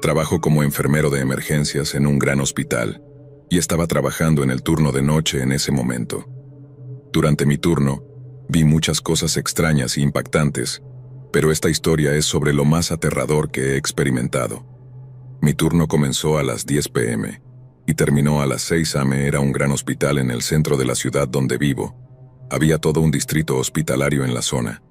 Trabajo como enfermero de emergencias en un gran hospital, y estaba trabajando en el turno de noche en ese momento. Durante mi turno, vi muchas cosas extrañas e impactantes, pero esta historia es sobre lo más aterrador que he experimentado. Mi turno comenzó a las 10 p.m. y terminó a las 6 a.m. Era un gran hospital en el centro de la ciudad donde vivo. Había todo un distrito hospitalario en la zona.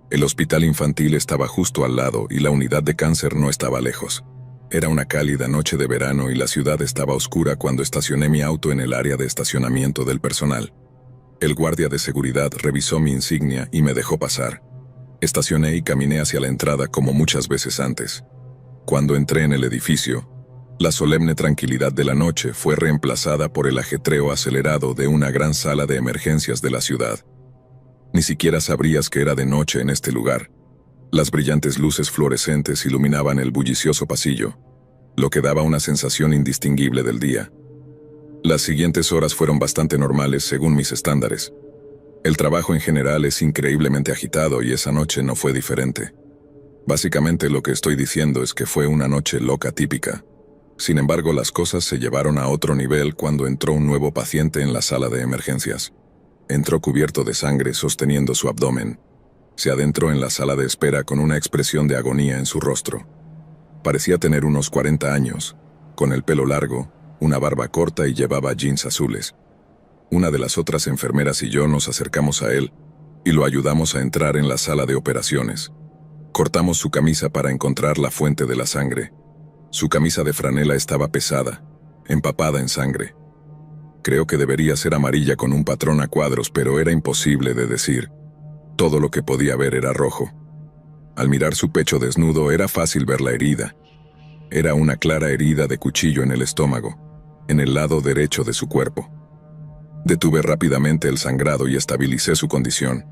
El hospital infantil estaba justo al lado y la unidad de cáncer no estaba lejos. Era una cálida noche de verano y la ciudad estaba oscura cuando estacioné mi auto en el área de estacionamiento del personal. El guardia de seguridad revisó mi insignia y me dejó pasar. Estacioné y caminé hacia la entrada como muchas veces antes. Cuando entré en el edificio, la solemne tranquilidad de la noche fue reemplazada por el ajetreo acelerado de una gran sala de emergencias de la ciudad. Ni siquiera sabrías que era de noche en este lugar. Las brillantes luces fluorescentes iluminaban el bullicioso pasillo, lo que daba una sensación indistinguible del día. Las siguientes horas fueron bastante normales según mis estándares. El trabajo en general es increíblemente agitado y esa noche no fue diferente. Básicamente lo que estoy diciendo es que fue una noche loca típica. Sin embargo, las cosas se llevaron a otro nivel cuando entró un nuevo paciente en la sala de emergencias. Entró cubierto de sangre sosteniendo su abdomen. Se adentró en la sala de espera con una expresión de agonía en su rostro. Parecía tener unos 40 años, con el pelo largo, una barba corta y llevaba jeans azules. Una de las otras enfermeras y yo nos acercamos a él y lo ayudamos a entrar en la sala de operaciones. Cortamos su camisa para encontrar la fuente de la sangre. Su camisa de franela estaba pesada, empapada en sangre. Creo que debería ser amarilla con un patrón a cuadros, pero era imposible de decir. Todo lo que podía ver era rojo. Al mirar su pecho desnudo era fácil ver la herida. Era una clara herida de cuchillo en el estómago, en el lado derecho de su cuerpo. Detuve rápidamente el sangrado y estabilicé su condición.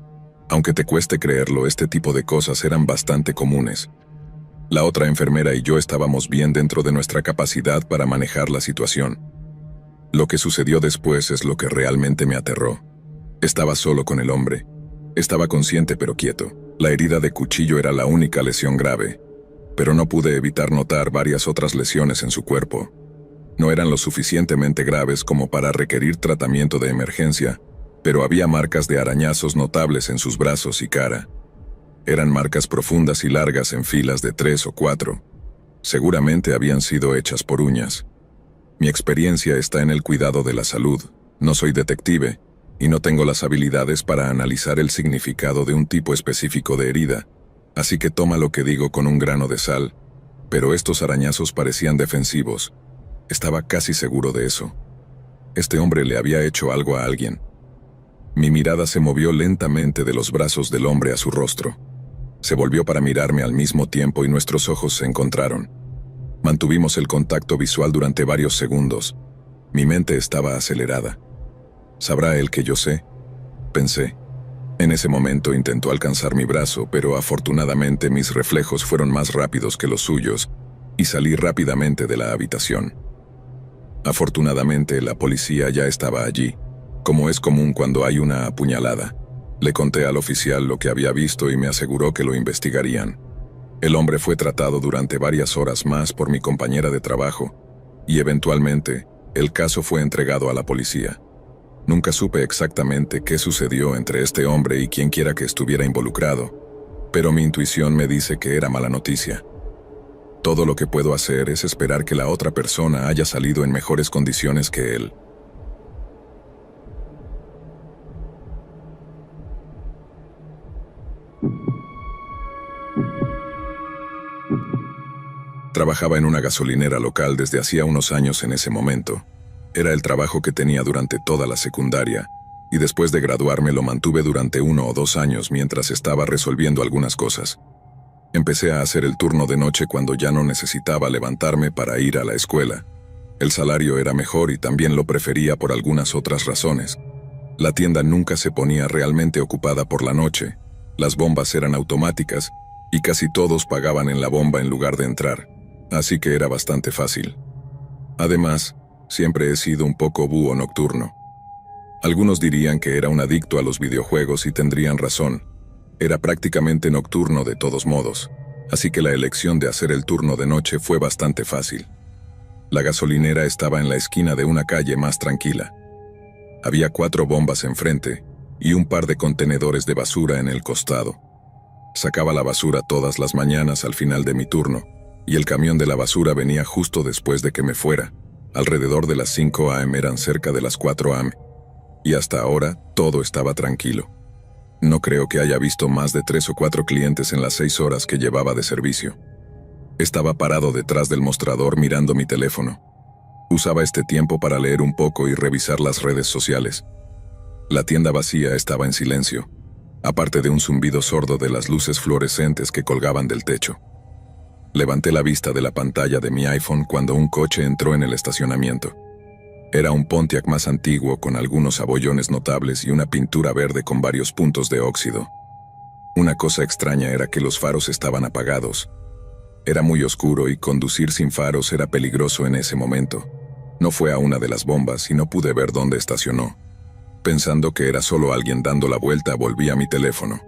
Aunque te cueste creerlo, este tipo de cosas eran bastante comunes. La otra enfermera y yo estábamos bien dentro de nuestra capacidad para manejar la situación. Lo que sucedió después es lo que realmente me aterró. Estaba solo con el hombre. Estaba consciente pero quieto. La herida de cuchillo era la única lesión grave, pero no pude evitar notar varias otras lesiones en su cuerpo. No eran lo suficientemente graves como para requerir tratamiento de emergencia, pero había marcas de arañazos notables en sus brazos y cara. Eran marcas profundas y largas en filas de 3 o 4. Seguramente habían sido hechas por uñas. Mi experiencia está en el cuidado de la salud. No soy detective, y no tengo las habilidades para analizar el significado de un tipo específico de herida, así que toma lo que digo con un grano de sal, pero estos arañazos parecían defensivos. Estaba casi seguro de eso. Este hombre le había hecho algo a alguien. Mi mirada se movió lentamente de los brazos del hombre a su rostro. Se volvió para mirarme al mismo tiempo y nuestros ojos se encontraron. Mantuvimos el contacto visual durante varios segundos. Mi mente estaba acelerada. ¿Sabrá él que yo sé?, pensé. En ese momento intentó alcanzar mi brazo, pero afortunadamente mis reflejos fueron más rápidos que los suyos y salí rápidamente de la habitación. Afortunadamente la policía ya estaba allí, como es común cuando hay una apuñalada. Le conté al oficial lo que había visto y me aseguró que lo investigarían. El hombre fue tratado durante varias horas más por mi compañera de trabajo y eventualmente el caso fue entregado a la policía. Nunca supe exactamente qué sucedió entre este hombre y quienquiera que estuviera involucrado, pero mi intuición me dice que era mala noticia. Todo lo que puedo hacer es esperar que la otra persona haya salido en mejores condiciones que él. Trabajaba en una gasolinera local desde hacía unos años en ese momento. Era el trabajo que tenía durante toda la secundaria, y después de graduarme lo mantuve durante 1 o 2 años mientras estaba resolviendo algunas cosas. Empecé a hacer el turno de noche cuando ya no necesitaba levantarme para ir a la escuela. El salario era mejor y también lo prefería por algunas otras razones. La tienda nunca se ponía realmente ocupada por la noche. Las bombas eran automáticas y casi todos pagaban en la bomba en lugar de entrar, así que era bastante fácil. Además, siempre he sido un poco búho nocturno. Algunos dirían que era un adicto a los videojuegos y tendrían razón. Era prácticamente nocturno de todos modos. así que la elección de hacer el turno de noche fue bastante fácil. La gasolinera estaba en la esquina de una calle más tranquila. Había 4 bombas enfrente y un par de contenedores de basura en el costado. Sacaba la basura todas las mañanas al final de mi turno, y el camión de la basura venía justo después de que me fuera. Alrededor de las 5 a.m. eran cerca de las 4 a.m. Y hasta ahora todo estaba tranquilo. No creo que haya visto más de 3 o 4 clientes en las 6 horas que llevaba de servicio. Estaba parado detrás del mostrador mirando mi teléfono. Usaba este tiempo para leer un poco y revisar las redes sociales. La tienda vacía estaba en silencio, aparte de un zumbido sordo de las luces fluorescentes que colgaban del techo. Levanté la vista de la pantalla de mi iPhone cuando un coche entró en el estacionamiento. Era un Pontiac más antiguo con algunos abollones notables y una pintura verde con varios puntos de óxido. Una cosa extraña era que los faros estaban apagados. Era muy oscuro y conducir sin faros era peligroso en ese momento. No fue a una de las bombas y no pude ver dónde estacionó. Pensando que era solo alguien dando la vuelta, volví a mi teléfono.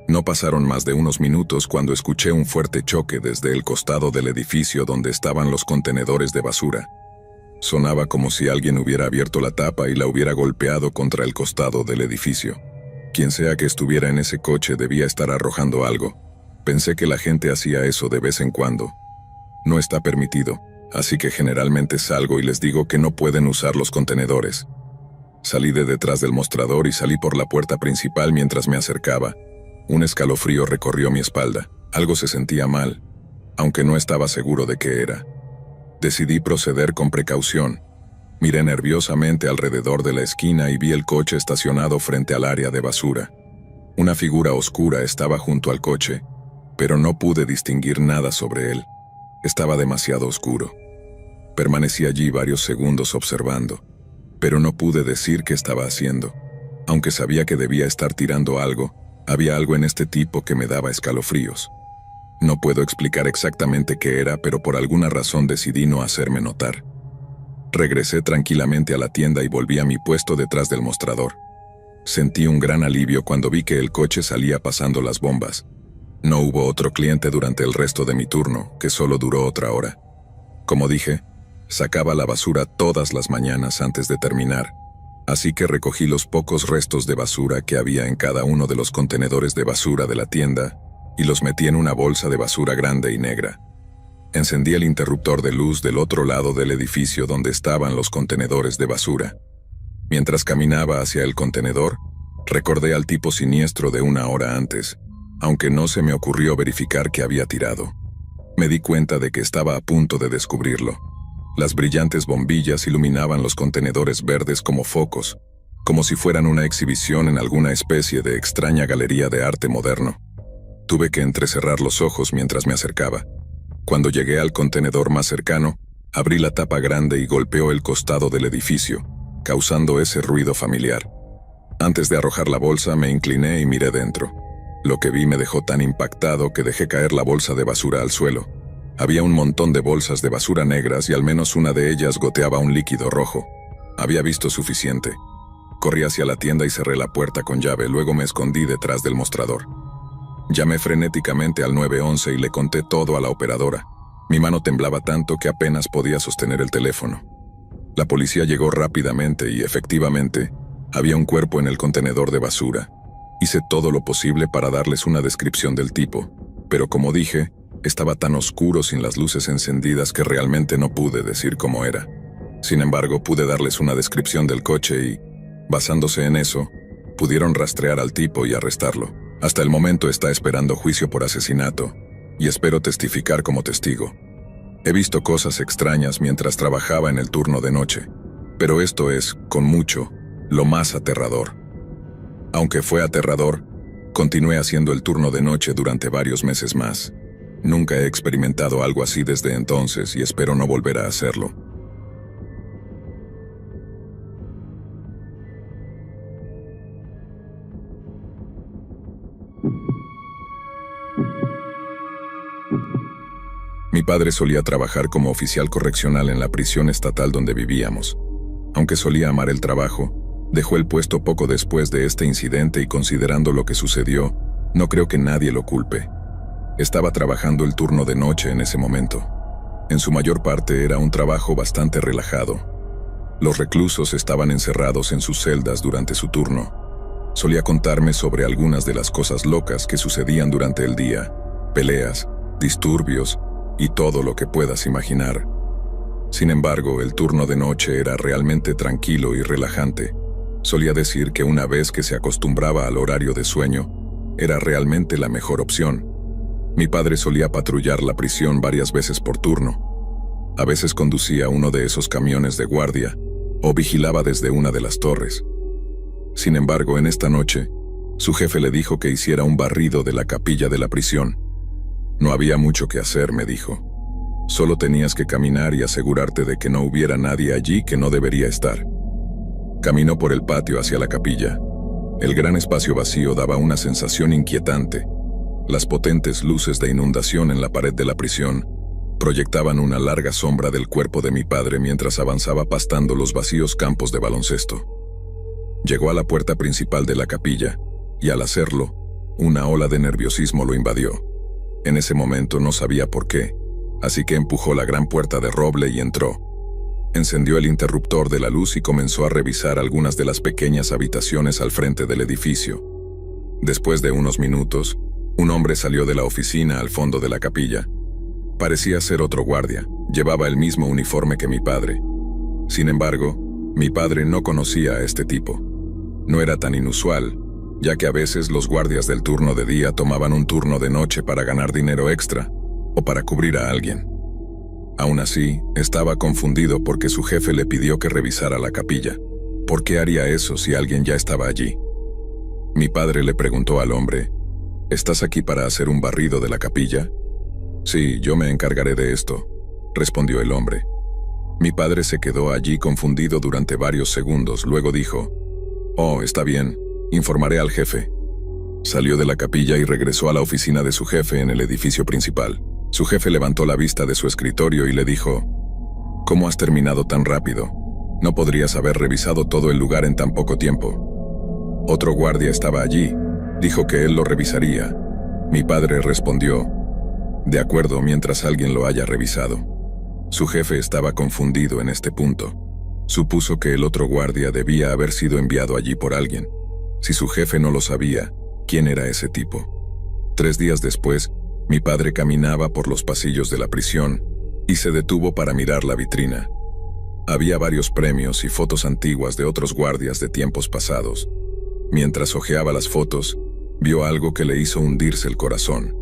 No pasaron más de unos minutos cuando escuché un fuerte choque desde el costado del edificio donde estaban los contenedores de basura. Sonaba como si alguien hubiera abierto la tapa y la hubiera golpeado contra el costado del edificio. Quien sea que estuviera en ese coche debía estar arrojando algo. Pensé que la gente hacía eso de vez en cuando. No está permitido, así que generalmente salgo y les digo que no pueden usar los contenedores. Salí de detrás del mostrador y salí por la puerta principal mientras me acercaba. Un escalofrío recorrió mi espalda. Algo se sentía mal, aunque no estaba seguro de qué era. Decidí proceder con precaución. Miré nerviosamente alrededor de la esquina y vi el coche estacionado frente al área de basura. Una figura oscura estaba junto al coche, pero no pude distinguir nada sobre él. Estaba demasiado oscuro. Permanecí allí varios segundos observando, pero no pude decir qué estaba haciendo. Aunque sabía que debía estar tirando algo, había algo en este tipo que me daba escalofríos. No puedo explicar exactamente qué era, pero por alguna razón decidí no hacerme notar. Regresé tranquilamente a la tienda y volví a mi puesto detrás del mostrador. Sentí un gran alivio cuando vi que el coche salía pasando las bombas. No hubo otro cliente durante el resto de mi turno, que solo duró otra hora. Como dije, sacaba la basura todas las mañanas antes de terminar, así que recogí los pocos restos de basura que había en cada uno de los contenedores de basura de la tienda y los metí en una bolsa de basura grande y negra. Encendí el interruptor de luz del otro lado del edificio donde estaban los contenedores de basura. Mientras caminaba hacia el contenedor, recordé al tipo siniestro de una hora antes, aunque no se me ocurrió verificar qué había tirado. Me di cuenta de que estaba a punto de descubrirlo. Las brillantes bombillas iluminaban los contenedores verdes como focos, como si fueran una exhibición en alguna especie de extraña galería de arte moderno. Tuve que entrecerrar los ojos mientras me acercaba. Cuando llegué al contenedor más cercano, abrí la tapa grande y golpeó el costado del edificio, causando ese ruido familiar. Antes de arrojar la bolsa, me incliné y miré dentro. Lo que vi me dejó tan impactado que dejé caer la bolsa de basura al suelo. Había un montón de bolsas de basura negras y al menos una de ellas goteaba un líquido rojo. Había visto suficiente. Corrí hacia la tienda y cerré la puerta con llave, luego me escondí detrás del mostrador. Llamé frenéticamente al 911 y le conté todo a la operadora. Mi mano temblaba tanto que apenas podía sostener el teléfono. La policía llegó rápidamente y, efectivamente, había un cuerpo en el contenedor de basura. Hice todo lo posible para darles una descripción del tipo, pero como dije, estaba tan oscuro sin las luces encendidas que realmente no pude decir cómo era. Sin embargo, pude darles una descripción del coche y, basándose en eso, pudieron rastrear al tipo y arrestarlo. Hasta el momento está esperando juicio por asesinato, y espero testificar como testigo. He visto cosas extrañas mientras trabajaba en el turno de noche, pero esto es, con mucho, lo más aterrador. Aunque fue aterrador, continué haciendo el turno de noche durante varios meses más. Nunca he experimentado algo así desde entonces y espero no volver a hacerlo. Mi padre solía trabajar como oficial correccional en la prisión estatal donde vivíamos. Aunque solía amar el trabajo, dejó el puesto poco después de este incidente y considerando lo que sucedió, no creo que nadie lo culpe. Estaba trabajando el turno de noche en ese momento. En su mayor parte era un trabajo bastante relajado. Los reclusos estaban encerrados en sus celdas durante su turno. Solía contarme sobre algunas de las cosas locas que sucedían durante el día, peleas, disturbios y todo lo que puedas imaginar. Sin embargo, el turno de noche era realmente tranquilo y relajante. Solía decir que una vez que se acostumbraba al horario de sueño, era realmente la mejor opción. Mi padre solía patrullar la prisión varias veces por turno. A veces conducía uno de esos camiones de guardia o vigilaba desde una de las torres. Sin embargo, en esta noche, su jefe le dijo que hiciera un barrido de la capilla de la prisión. No había mucho que hacer, me dijo. Solo tenías que caminar y asegurarte de que no hubiera nadie allí que no debería estar. Caminó por el patio hacia la capilla. El gran espacio vacío daba una sensación inquietante. Las potentes luces de inundación en la pared de la prisión proyectaban una larga sombra del cuerpo de mi padre mientras avanzaba pastando los vacíos campos de baloncesto. Llegó a la puerta principal de la capilla, y al hacerlo, una ola de nerviosismo lo invadió. En ese momento no sabía por qué, así que empujó la gran puerta de roble y entró. Encendió el interruptor de la luz y comenzó a revisar algunas de las pequeñas habitaciones al frente del edificio. Después de unos minutos, un hombre salió de la oficina al fondo de la capilla. Parecía ser otro guardia, llevaba el mismo uniforme que mi padre. Sin embargo, mi padre no conocía a este tipo. No era tan inusual, ya que a veces los guardias del turno de día tomaban un turno de noche para ganar dinero extra o para cubrir a alguien. Aún así, estaba confundido porque su jefe le pidió que revisara la capilla. ¿Por qué haría eso si alguien ya estaba allí? Mi padre le preguntó al hombre, ¿estás aquí para hacer un barrido de la capilla? Sí, yo me encargaré de esto, respondió el hombre. Mi padre se quedó allí confundido durante varios segundos, luego dijo, «Oh, está bien, informaré al jefe». Salió de la capilla y regresó a la oficina de su jefe en el edificio principal. Su jefe levantó la vista de su escritorio y le dijo, «¿Cómo has terminado tan rápido? No podrías haber revisado todo el lugar en tan poco tiempo». Otro guardia estaba allí, dijo que él lo revisaría. Mi padre respondió, «De acuerdo, mientras alguien lo haya revisado». Su jefe estaba confundido en este punto. Supuso que el otro guardia debía haber sido enviado allí por alguien. Si su jefe no lo sabía, ¿quién era ese tipo? 3 días después, mi padre caminaba por los pasillos de la prisión y se detuvo para mirar la vitrina. Había varios premios y fotos antiguas de otros guardias de tiempos pasados. Mientras hojeaba las fotos, vio algo que le hizo hundirse el corazón.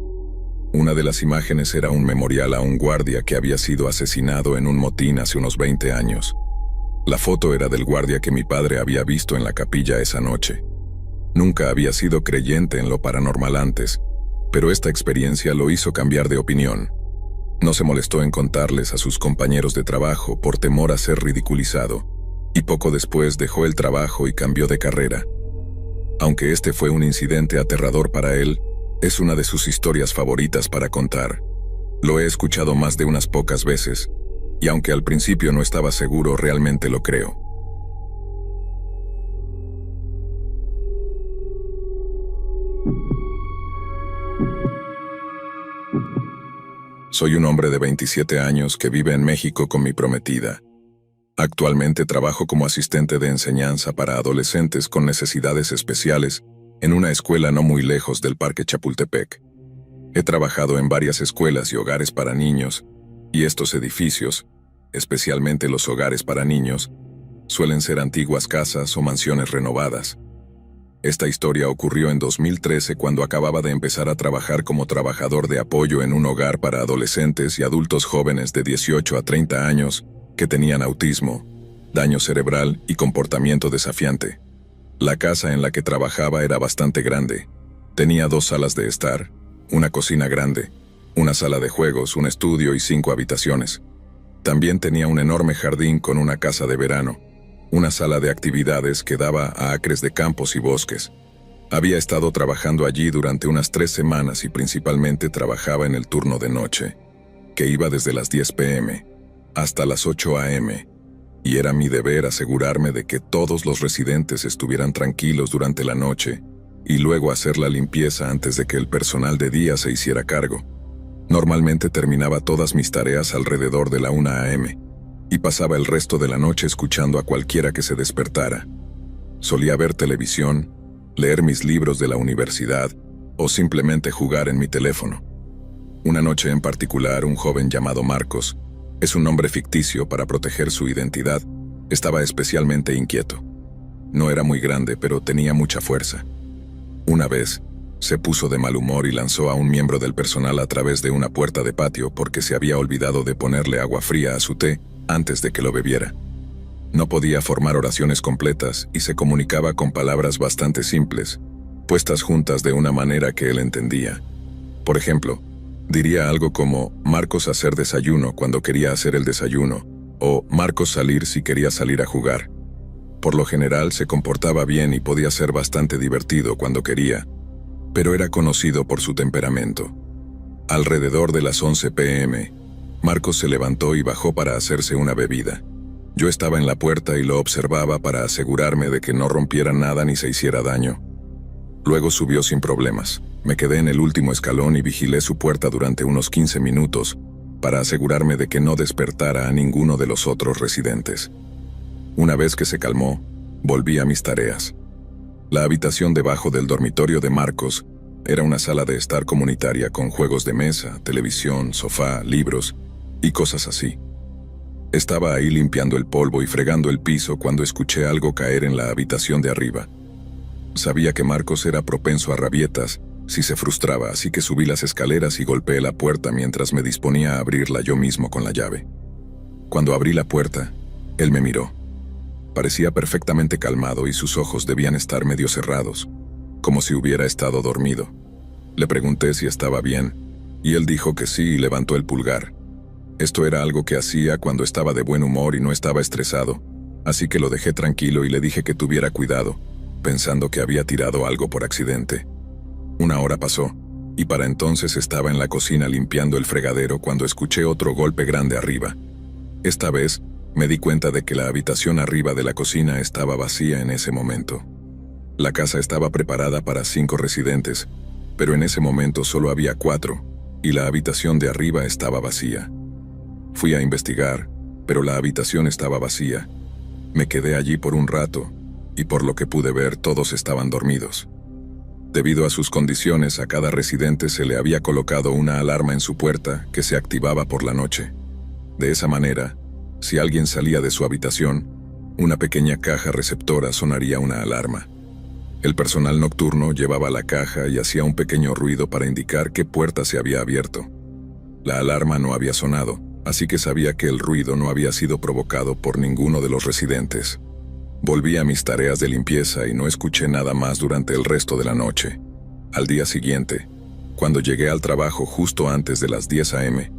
Una de las imágenes era un memorial a un guardia que había sido asesinado en un motín hace unos 20 años. La foto era del guardia que mi padre había visto en la capilla esa noche. Nunca había sido creyente en lo paranormal antes, pero esta experiencia lo hizo cambiar de opinión. No se molestó en contarles a sus compañeros de trabajo por temor a ser ridiculizado, y poco después dejó el trabajo y cambió de carrera. Aunque este fue un incidente aterrador para él, es una de sus historias favoritas para contar. Lo he escuchado más de unas pocas veces, y aunque al principio no estaba seguro, realmente lo creo. Soy un hombre de 27 años que vive en México con mi prometida. Actualmente trabajo como asistente de enseñanza para adolescentes con necesidades especiales en una escuela no muy lejos del Parque Chapultepec. He trabajado en varias escuelas y hogares para niños, y estos edificios, especialmente los hogares para niños, suelen ser antiguas casas o mansiones renovadas. Esta historia ocurrió en 2013 cuando acababa de empezar a trabajar como trabajador de apoyo en un hogar para adolescentes y adultos jóvenes de 18 a 30 años que tenían autismo, daño cerebral y comportamiento desafiante. La casa en la que trabajaba era bastante grande. Tenía 2 salas de estar, una cocina grande, una sala de juegos, un estudio y 5 habitaciones. También tenía un enorme jardín con una casa de verano, una sala de actividades que daba a acres de campos y bosques. Había estado trabajando allí durante unas 3 semanas y principalmente trabajaba en el turno de noche, que iba desde las 10 p.m. hasta las 8 a.m., y era mi deber asegurarme de que todos los residentes estuvieran tranquilos durante la noche y luego hacer la limpieza antes de que el personal de día se hiciera cargo. Normalmente terminaba todas mis tareas alrededor de la 1 a.m. y pasaba el resto de la noche escuchando a cualquiera que se despertara. Solía ver televisión, leer mis libros de la universidad o simplemente jugar en mi teléfono. Una noche en particular, un joven llamado Marcos, es un nombre ficticio para proteger su identidad, estaba especialmente inquieto. No era muy grande, pero tenía mucha fuerza. Una vez, se puso de mal humor y lanzó a un miembro del personal a través de una puerta de patio porque se había olvidado de ponerle agua fría a su té antes de que lo bebiera. No podía formar oraciones completas y se comunicaba con palabras bastante simples, puestas juntas de una manera que él entendía. Por ejemplo, diría algo como Marcos hacer desayuno cuando quería hacer el desayuno, o Marcos salir si quería salir a jugar. Por lo general se comportaba bien y podía ser bastante divertido cuando quería, pero era conocido por su temperamento. Alrededor de las 11 p.m., Marcos se levantó y bajó para hacerse una bebida. Yo estaba en la puerta y lo observaba para asegurarme de que no rompiera nada ni se hiciera daño. Luego subió sin problemas. Me quedé en el último escalón y vigilé su puerta durante unos 15 minutos para asegurarme de que no despertara a ninguno de los otros residentes. Una vez que se calmó, volví a mis tareas. La habitación debajo del dormitorio de Marcos era una sala de estar comunitaria con juegos de mesa, televisión, sofá, libros y cosas así. Estaba ahí limpiando el polvo y fregando el piso cuando escuché algo caer en la habitación de arriba. Sabía que Marcos era propenso a rabietas si se frustraba, así que subí las escaleras y golpeé la puerta mientras me disponía a abrirla yo mismo con la llave. Cuando abrí la puerta, él me miró. Parecía perfectamente calmado y sus ojos debían estar medio cerrados, como si hubiera estado dormido. Le pregunté si estaba bien, y él dijo que sí y levantó el pulgar. Esto era algo que hacía cuando estaba de buen humor y no estaba estresado, así que lo dejé tranquilo y le dije que tuviera cuidado, pensando que había tirado algo por accidente. Una hora pasó, y para entonces estaba en la cocina limpiando el fregadero cuando escuché otro golpe grande arriba. Esta vez, me di cuenta de que la habitación arriba de la cocina estaba vacía en ese momento. La casa estaba preparada para 5 residentes, pero en ese momento solo había 4, y la habitación de arriba estaba vacía. Fui a investigar, pero la habitación estaba vacía. Me quedé allí por un rato, y por lo que pude ver todos estaban dormidos. Debido a sus condiciones, a cada residente se le había colocado una alarma en su puerta que se activaba por la noche. De esa manera, si alguien salía de su habitación, una pequeña caja receptora sonaría una alarma. El personal nocturno llevaba la caja y hacía un pequeño ruido para indicar qué puerta se había abierto. La alarma no había sonado, así que sabía que el ruido no había sido provocado por ninguno de los residentes. Volví a mis tareas de limpieza y no escuché nada más durante el resto de la noche. Al día siguiente, cuando llegué al trabajo justo antes de las 10 a.m.,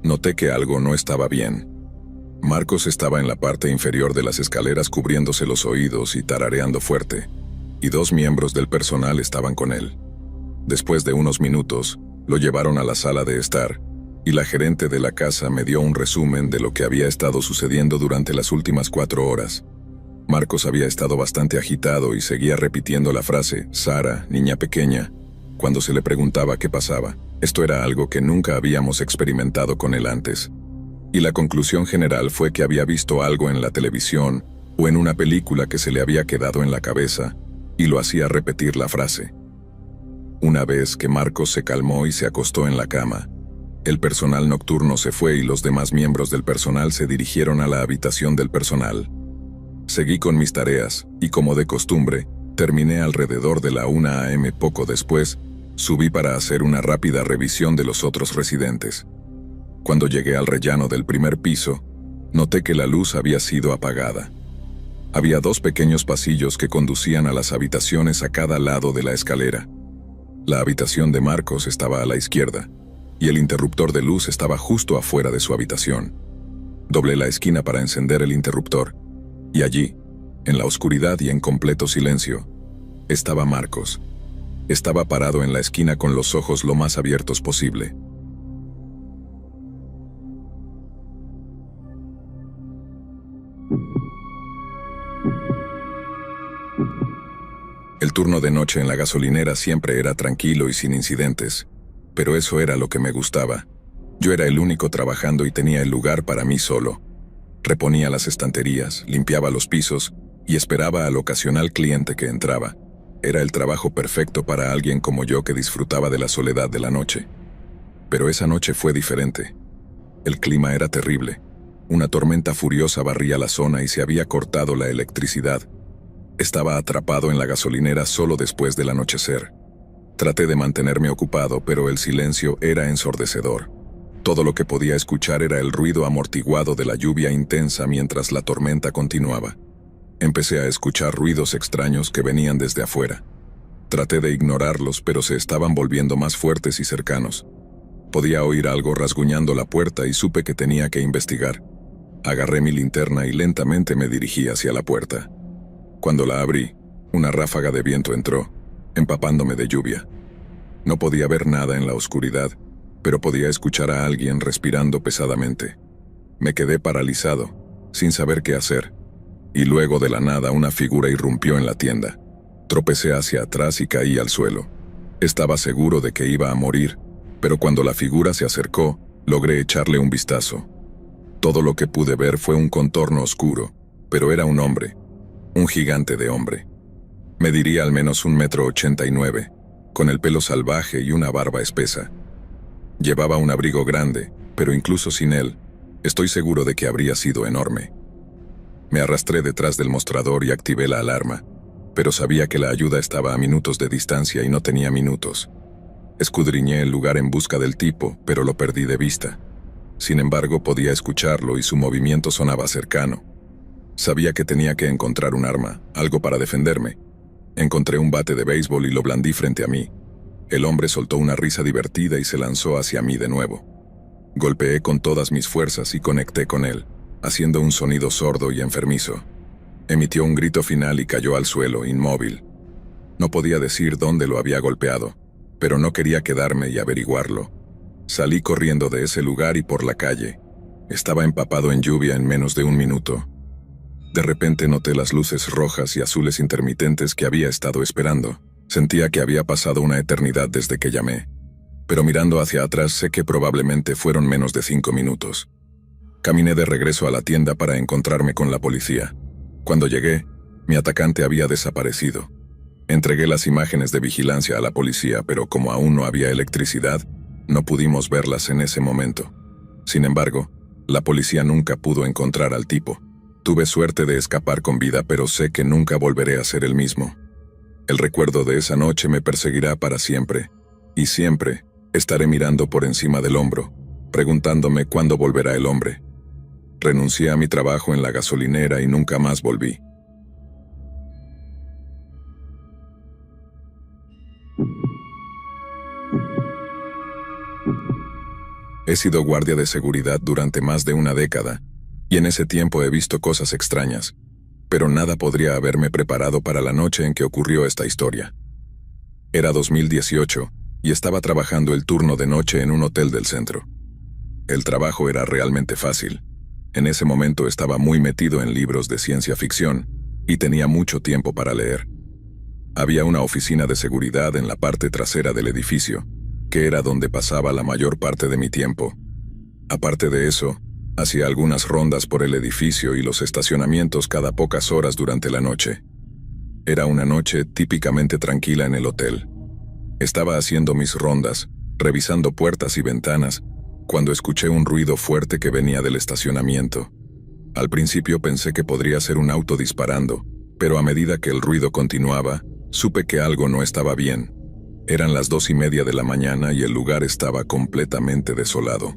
noté que algo no estaba bien. Marcos estaba en la parte inferior de las escaleras cubriéndose los oídos y tarareando fuerte, y 2 miembros del personal estaban con él. Después de unos minutos, lo llevaron a la sala de estar, y la gerente de la casa me dio un resumen de lo que había estado sucediendo durante las últimas 4 horas. Marcos había estado bastante agitado y seguía repitiendo la frase, Sara, niña pequeña, cuando se le preguntaba qué pasaba. Esto era algo que nunca habíamos experimentado con él antes. Y la conclusión general fue que había visto algo en la televisión o en una película que se le había quedado en la cabeza, y lo hacía repetir la frase. Una vez que Marcos se calmó y se acostó en la cama, el personal nocturno se fue y los demás miembros del personal se dirigieron a la habitación del personal. Seguí con mis tareas, y como de costumbre, terminé alrededor de la 1 a.m. Poco después, subí para hacer una rápida revisión de los otros residentes. Cuando llegué al rellano del primer piso, noté que la luz había sido apagada. Había 2 pequeños pasillos que conducían a las habitaciones a cada lado de la escalera. La habitación de Marcos estaba a la izquierda, y el interruptor de luz estaba justo afuera de su habitación. Doblé la esquina para encender el interruptor, y allí, en la oscuridad y en completo silencio, estaba Marcos. Estaba parado en la esquina con los ojos lo más abiertos posible. El turno de noche en la gasolinera siempre era tranquilo y sin incidentes, pero eso era lo que me gustaba. Yo era el único trabajando y tenía el lugar para mí solo. Reponía las estanterías, limpiaba los pisos y esperaba al ocasional cliente que entraba. Era el trabajo perfecto para alguien como yo que disfrutaba de la soledad de la noche. Pero esa noche fue diferente. El clima era terrible. Una tormenta furiosa barría la zona y se había cortado la electricidad. Estaba atrapado en la gasolinera solo después del anochecer. Traté de mantenerme ocupado, pero el silencio era ensordecedor. Todo lo que podía escuchar era el ruido amortiguado de la lluvia intensa mientras la tormenta continuaba. Empecé a escuchar ruidos extraños que venían desde afuera. Traté de ignorarlos, pero se estaban volviendo más fuertes y cercanos. Podía oír algo rasguñando la puerta y supe que tenía que investigar. Agarré mi linterna y lentamente me dirigí hacia la puerta. Cuando la abrí, una ráfaga de viento entró, empapándome de lluvia. No podía ver nada en la oscuridad, pero podía escuchar a alguien respirando pesadamente. Me quedé paralizado, sin saber qué hacer, y luego de la nada una figura irrumpió en la tienda. Tropecé hacia atrás y caí al suelo. Estaba seguro de que iba a morir, pero cuando la figura se acercó, logré echarle un vistazo. Todo lo que pude ver fue un contorno oscuro, pero era un hombre, un gigante de hombre. Mediría al menos 1,89 m, con el pelo salvaje y una barba espesa. Llevaba un abrigo grande, pero incluso sin él, estoy seguro de que habría sido enorme. Me arrastré detrás del mostrador y activé la alarma, pero sabía que la ayuda estaba a minutos de distancia y no tenía minutos. Escudriñé el lugar en busca del tipo, pero lo perdí de vista. Sin embargo, podía escucharlo y su movimiento sonaba cercano. Sabía que tenía que encontrar un arma, algo para defenderme. Encontré un bate de béisbol y lo blandí frente a mí. El hombre soltó una risa divertida y se lanzó hacia mí de nuevo. Golpeé con todas mis fuerzas y conecté con él, haciendo un sonido sordo y enfermizo. Emitió un grito final y cayó al suelo, inmóvil. No podía decir dónde lo había golpeado, pero no quería quedarme y averiguarlo. Salí corriendo de ese lugar y por la calle. Estaba empapado en lluvia en menos de un minuto. De repente noté las luces rojas y azules intermitentes que había estado esperando. Sentía que había pasado una eternidad desde que llamé. Pero mirando hacia atrás sé que probablemente fueron menos de 5 minutos. Caminé de regreso a la tienda para encontrarme con la policía. Cuando llegué, mi atacante había desaparecido. Entregué las imágenes de vigilancia a la policía, pero como aún no había electricidad, no pudimos verlas en ese momento. Sin embargo, la policía nunca pudo encontrar al tipo. Tuve suerte de escapar con vida, pero sé que nunca volveré a ser el mismo. El recuerdo de esa noche me perseguirá para siempre, y siempre estaré mirando por encima del hombro, preguntándome cuándo volverá el hombre. Renuncié a mi trabajo en la gasolinera y nunca más volví. He sido guardia de seguridad durante más de una década, y en ese tiempo he visto cosas extrañas, pero nada podría haberme preparado para la noche en que ocurrió esta historia. Era 2018, y estaba trabajando el turno de noche en un hotel del centro. El trabajo era realmente fácil. En ese momento estaba muy metido en libros de ciencia ficción, y tenía mucho tiempo para leer. Había una oficina de seguridad en la parte trasera del edificio, que era donde pasaba la mayor parte de mi tiempo. Aparte de eso, hacía algunas rondas por el edificio y los estacionamientos cada pocas horas durante la noche. Era una noche típicamente tranquila en el hotel. Estaba haciendo mis rondas, revisando puertas y ventanas, cuando escuché un ruido fuerte que venía del estacionamiento. Al principio pensé que podría ser un auto disparando, pero a medida que el ruido continuaba, supe que algo no estaba bien. Eran las 2:30 de la mañana y el lugar estaba completamente desolado.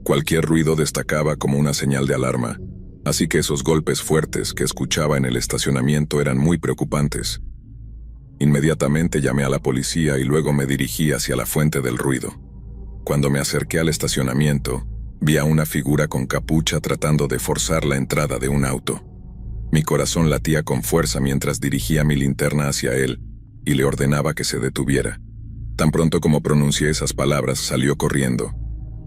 Cualquier ruido destacaba como una señal de alarma, así que esos golpes fuertes que escuchaba en el estacionamiento eran muy preocupantes. Inmediatamente llamé a la policía y luego me dirigí hacia la fuente del ruido. Cuando me acerqué al estacionamiento, vi a una figura con capucha tratando de forzar la entrada de un auto. Mi corazón latía con fuerza mientras dirigía mi linterna hacia él y le ordenaba que se detuviera. Tan pronto como pronuncié esas palabras, salió corriendo.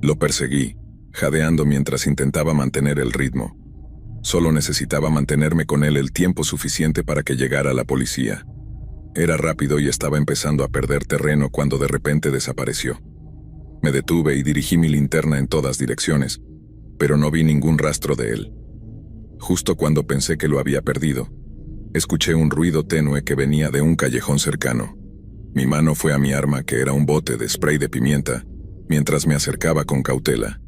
Lo perseguí, jadeando mientras intentaba mantener el ritmo. Solo necesitaba mantenerme con él el tiempo suficiente para que llegara la policía. Era rápido y estaba empezando a perder terreno cuando de repente desapareció. Me detuve y dirigí mi linterna en todas direcciones, pero no vi ningún rastro de él. Justo cuando pensé que lo había perdido, escuché un ruido tenue que venía de un callejón cercano. Mi mano fue a mi arma, que era un bote de spray de pimienta, mientras me acercaba con cautela.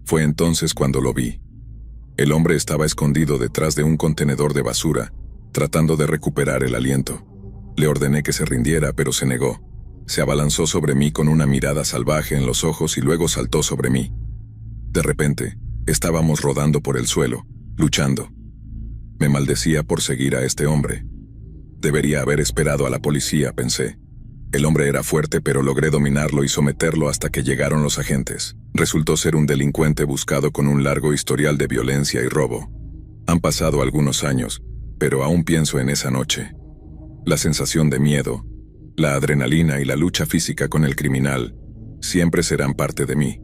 Fue entonces cuando lo vi. El hombre estaba escondido detrás de un contenedor de basura, tratando de recuperar el aliento. Le ordené que se rindiera, pero se negó. Se abalanzó sobre mí con una mirada salvaje en los ojos y luego saltó sobre mí. De repente, estábamos rodando por el suelo, luchando. Me maldecía por seguir a este hombre. Debería haber esperado a la policía, pensé. El hombre era fuerte, pero logré dominarlo y someterlo hasta que llegaron los agentes. Resultó ser un delincuente buscado con un largo historial de violencia y robo. Han pasado algunos años, pero aún pienso en esa noche. La sensación de miedo, la adrenalina y la lucha física con el criminal siempre serán parte de mí.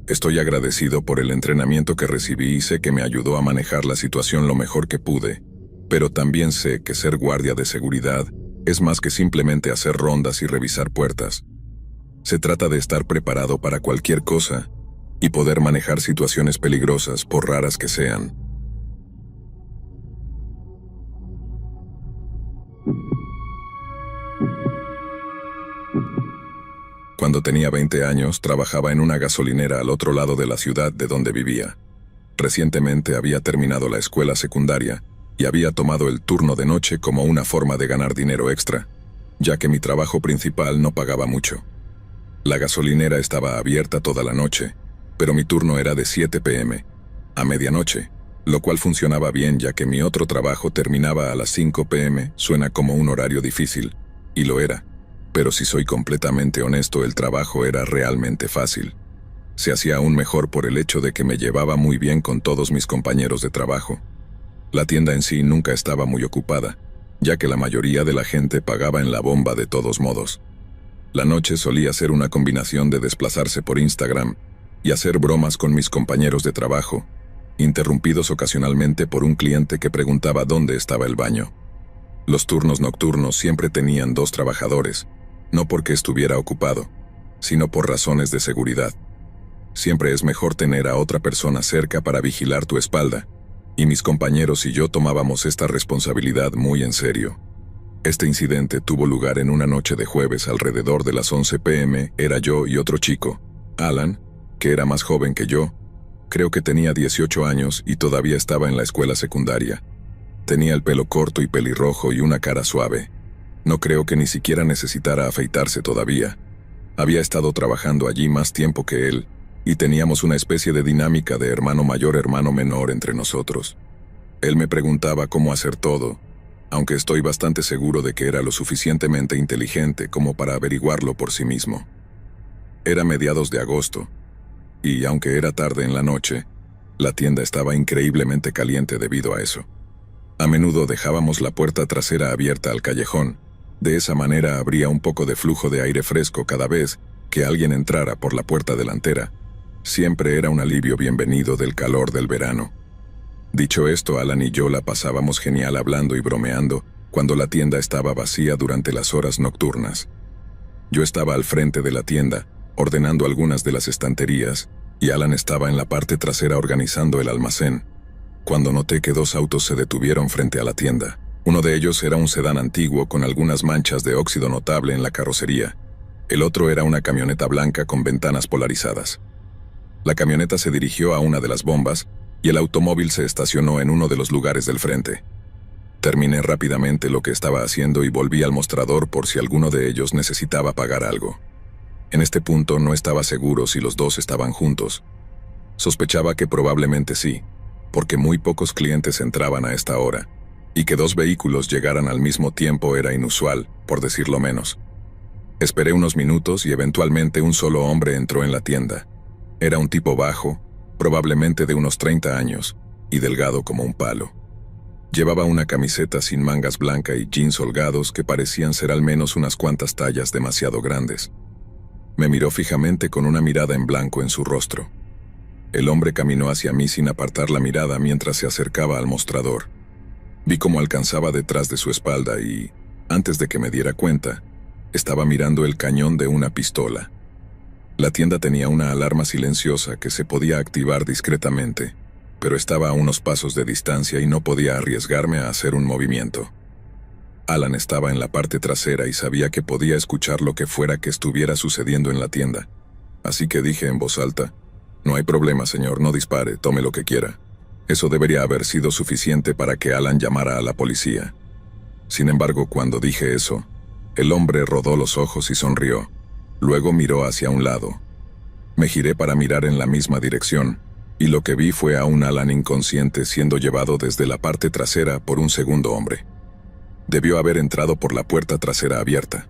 Estoy agradecido por el entrenamiento que recibí y sé que me ayudó a manejar la situación lo mejor que pude, pero también sé que ser guardia de seguridad es más que simplemente hacer rondas y revisar puertas. Se trata de estar preparado para cualquier cosa y poder manejar situaciones peligrosas, por raras que sean. Cuando tenía 20 años, trabajaba en una gasolinera al otro lado de la ciudad de donde vivía. Recientemente había terminado la escuela secundaria y había tomado el turno de noche como una forma de ganar dinero extra, ya que mi trabajo principal no pagaba mucho. La gasolinera estaba abierta toda la noche, pero mi turno era de 7 p.m. a medianoche, lo cual funcionaba bien ya que mi otro trabajo terminaba a las 5 p.m. Suena como un horario difícil, y lo era. Pero si soy completamente honesto, el trabajo era realmente fácil. Se hacía aún mejor por el hecho de que me llevaba muy bien con todos mis compañeros de trabajo. La tienda en sí nunca estaba muy ocupada, ya que la mayoría de la gente pagaba en la bomba de todos modos. La noche solía ser una combinación de desplazarse por Instagram y hacer bromas con mis compañeros de trabajo, interrumpidos ocasionalmente por un cliente que preguntaba dónde estaba el baño. Los turnos nocturnos siempre tenían 2 trabajadores, no porque estuviera ocupado, sino por razones de seguridad. Siempre es mejor tener a otra persona cerca para vigilar tu espalda, y mis compañeros y yo tomábamos esta responsabilidad muy en serio. Este incidente tuvo lugar en una noche de jueves alrededor de las 11 p.m. Era yo y otro chico, Alan, que era más joven que yo. Creo que tenía 18 años y todavía estaba en la escuela secundaria. Tenía el pelo corto y pelirrojo y una cara suave. No creo que ni siquiera necesitara afeitarse todavía. Había estado trabajando allí más tiempo que él, y teníamos una especie de dinámica de hermano mayor, hermano menor entre nosotros. Él me preguntaba cómo hacer todo, aunque estoy bastante seguro de que era lo suficientemente inteligente como para averiguarlo por sí mismo. Era mediados de agosto, y aunque era tarde en la noche, la tienda estaba increíblemente caliente debido a eso. A menudo dejábamos la puerta trasera abierta al callejón. De esa manera habría un poco de flujo de aire fresco cada vez que alguien entrara por la puerta delantera. Siempre era un alivio bienvenido del calor del verano. Dicho esto, Alan y yo la pasábamos genial hablando y bromeando cuando la tienda estaba vacía durante las horas nocturnas. Yo estaba al frente de la tienda, ordenando algunas de las estanterías, y Alan estaba en la parte trasera organizando el almacén, cuando noté que 2 autos se detuvieron frente a la tienda. Uno de ellos era un sedán antiguo con algunas manchas de óxido notable en la carrocería. El otro era una camioneta blanca con ventanas polarizadas. La camioneta se dirigió a una de las bombas y el automóvil se estacionó en uno de los lugares del frente. Terminé rápidamente lo que estaba haciendo y volví al mostrador por si alguno de ellos necesitaba pagar algo. En este punto no estaba seguro si los 2 estaban juntos. Sospechaba que probablemente sí, porque muy pocos clientes entraban a esta hora, y que 2 vehículos llegaran al mismo tiempo era inusual, por decirlo menos. Esperé unos minutos y eventualmente un solo hombre entró en la tienda. Era un tipo bajo, probablemente de unos 30 años, y delgado como un palo. Llevaba una camiseta sin mangas blanca y jeans holgados que parecían ser al menos unas cuantas tallas demasiado grandes. Me miró fijamente con una mirada en blanco en su rostro. El hombre caminó hacia mí sin apartar la mirada mientras se acercaba al mostrador. Vi cómo alcanzaba detrás de su espalda y, Antes de que me diera cuenta, estaba mirando el cañón de una pistola. La tienda tenía una alarma silenciosa que se podía activar discretamente, pero estaba a unos pasos de distancia y no podía arriesgarme a hacer un movimiento. Alan estaba en la parte trasera y sabía que podía escuchar lo que fuera que estuviera sucediendo en la tienda. Así que dije en voz alta: «No hay problema, señor, no dispare, tome lo que quiera». Eso debería haber sido suficiente para que Alan llamara a la policía. Sin embargo, cuando dije eso, el hombre rodó los ojos y sonrió. Luego miró hacia un lado. Me giré para mirar en la misma dirección, y lo que vi fue a un Alan inconsciente siendo llevado desde la parte trasera por un segundo hombre. Debió haber entrado por la puerta trasera abierta.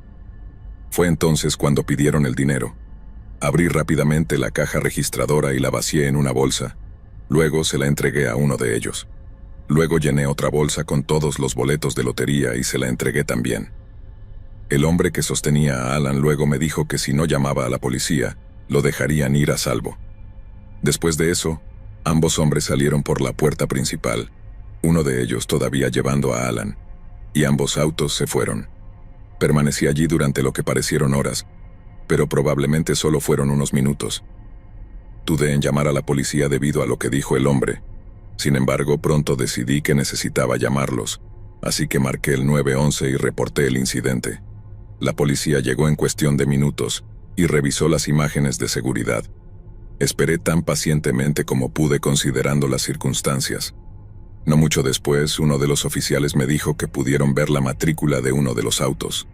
Fue entonces cuando pidieron el dinero. Abrí rápidamente la caja registradora y la vacié en una bolsa. Luego se la entregué a uno de ellos. Luego llené otra bolsa con todos los boletos de lotería y se la entregué también. El hombre que sostenía a Alan luego me dijo que si no llamaba a la policía, lo dejarían ir a salvo. Después de eso, ambos hombres salieron por la puerta principal, uno de ellos todavía llevando a Alan, y ambos autos se fueron. Permanecí allí durante lo que parecieron horas, pero probablemente solo fueron unos minutos. Dudé en llamar a la policía debido a lo que dijo el hombre. Sin embargo, pronto decidí que necesitaba llamarlos, así que marqué el 911 y reporté el incidente. La policía llegó en cuestión de minutos y revisó las imágenes de seguridad. Esperé tan pacientemente como pude considerando las circunstancias. No mucho después, uno de los oficiales me dijo que pudieron ver la matrícula de uno de los autos.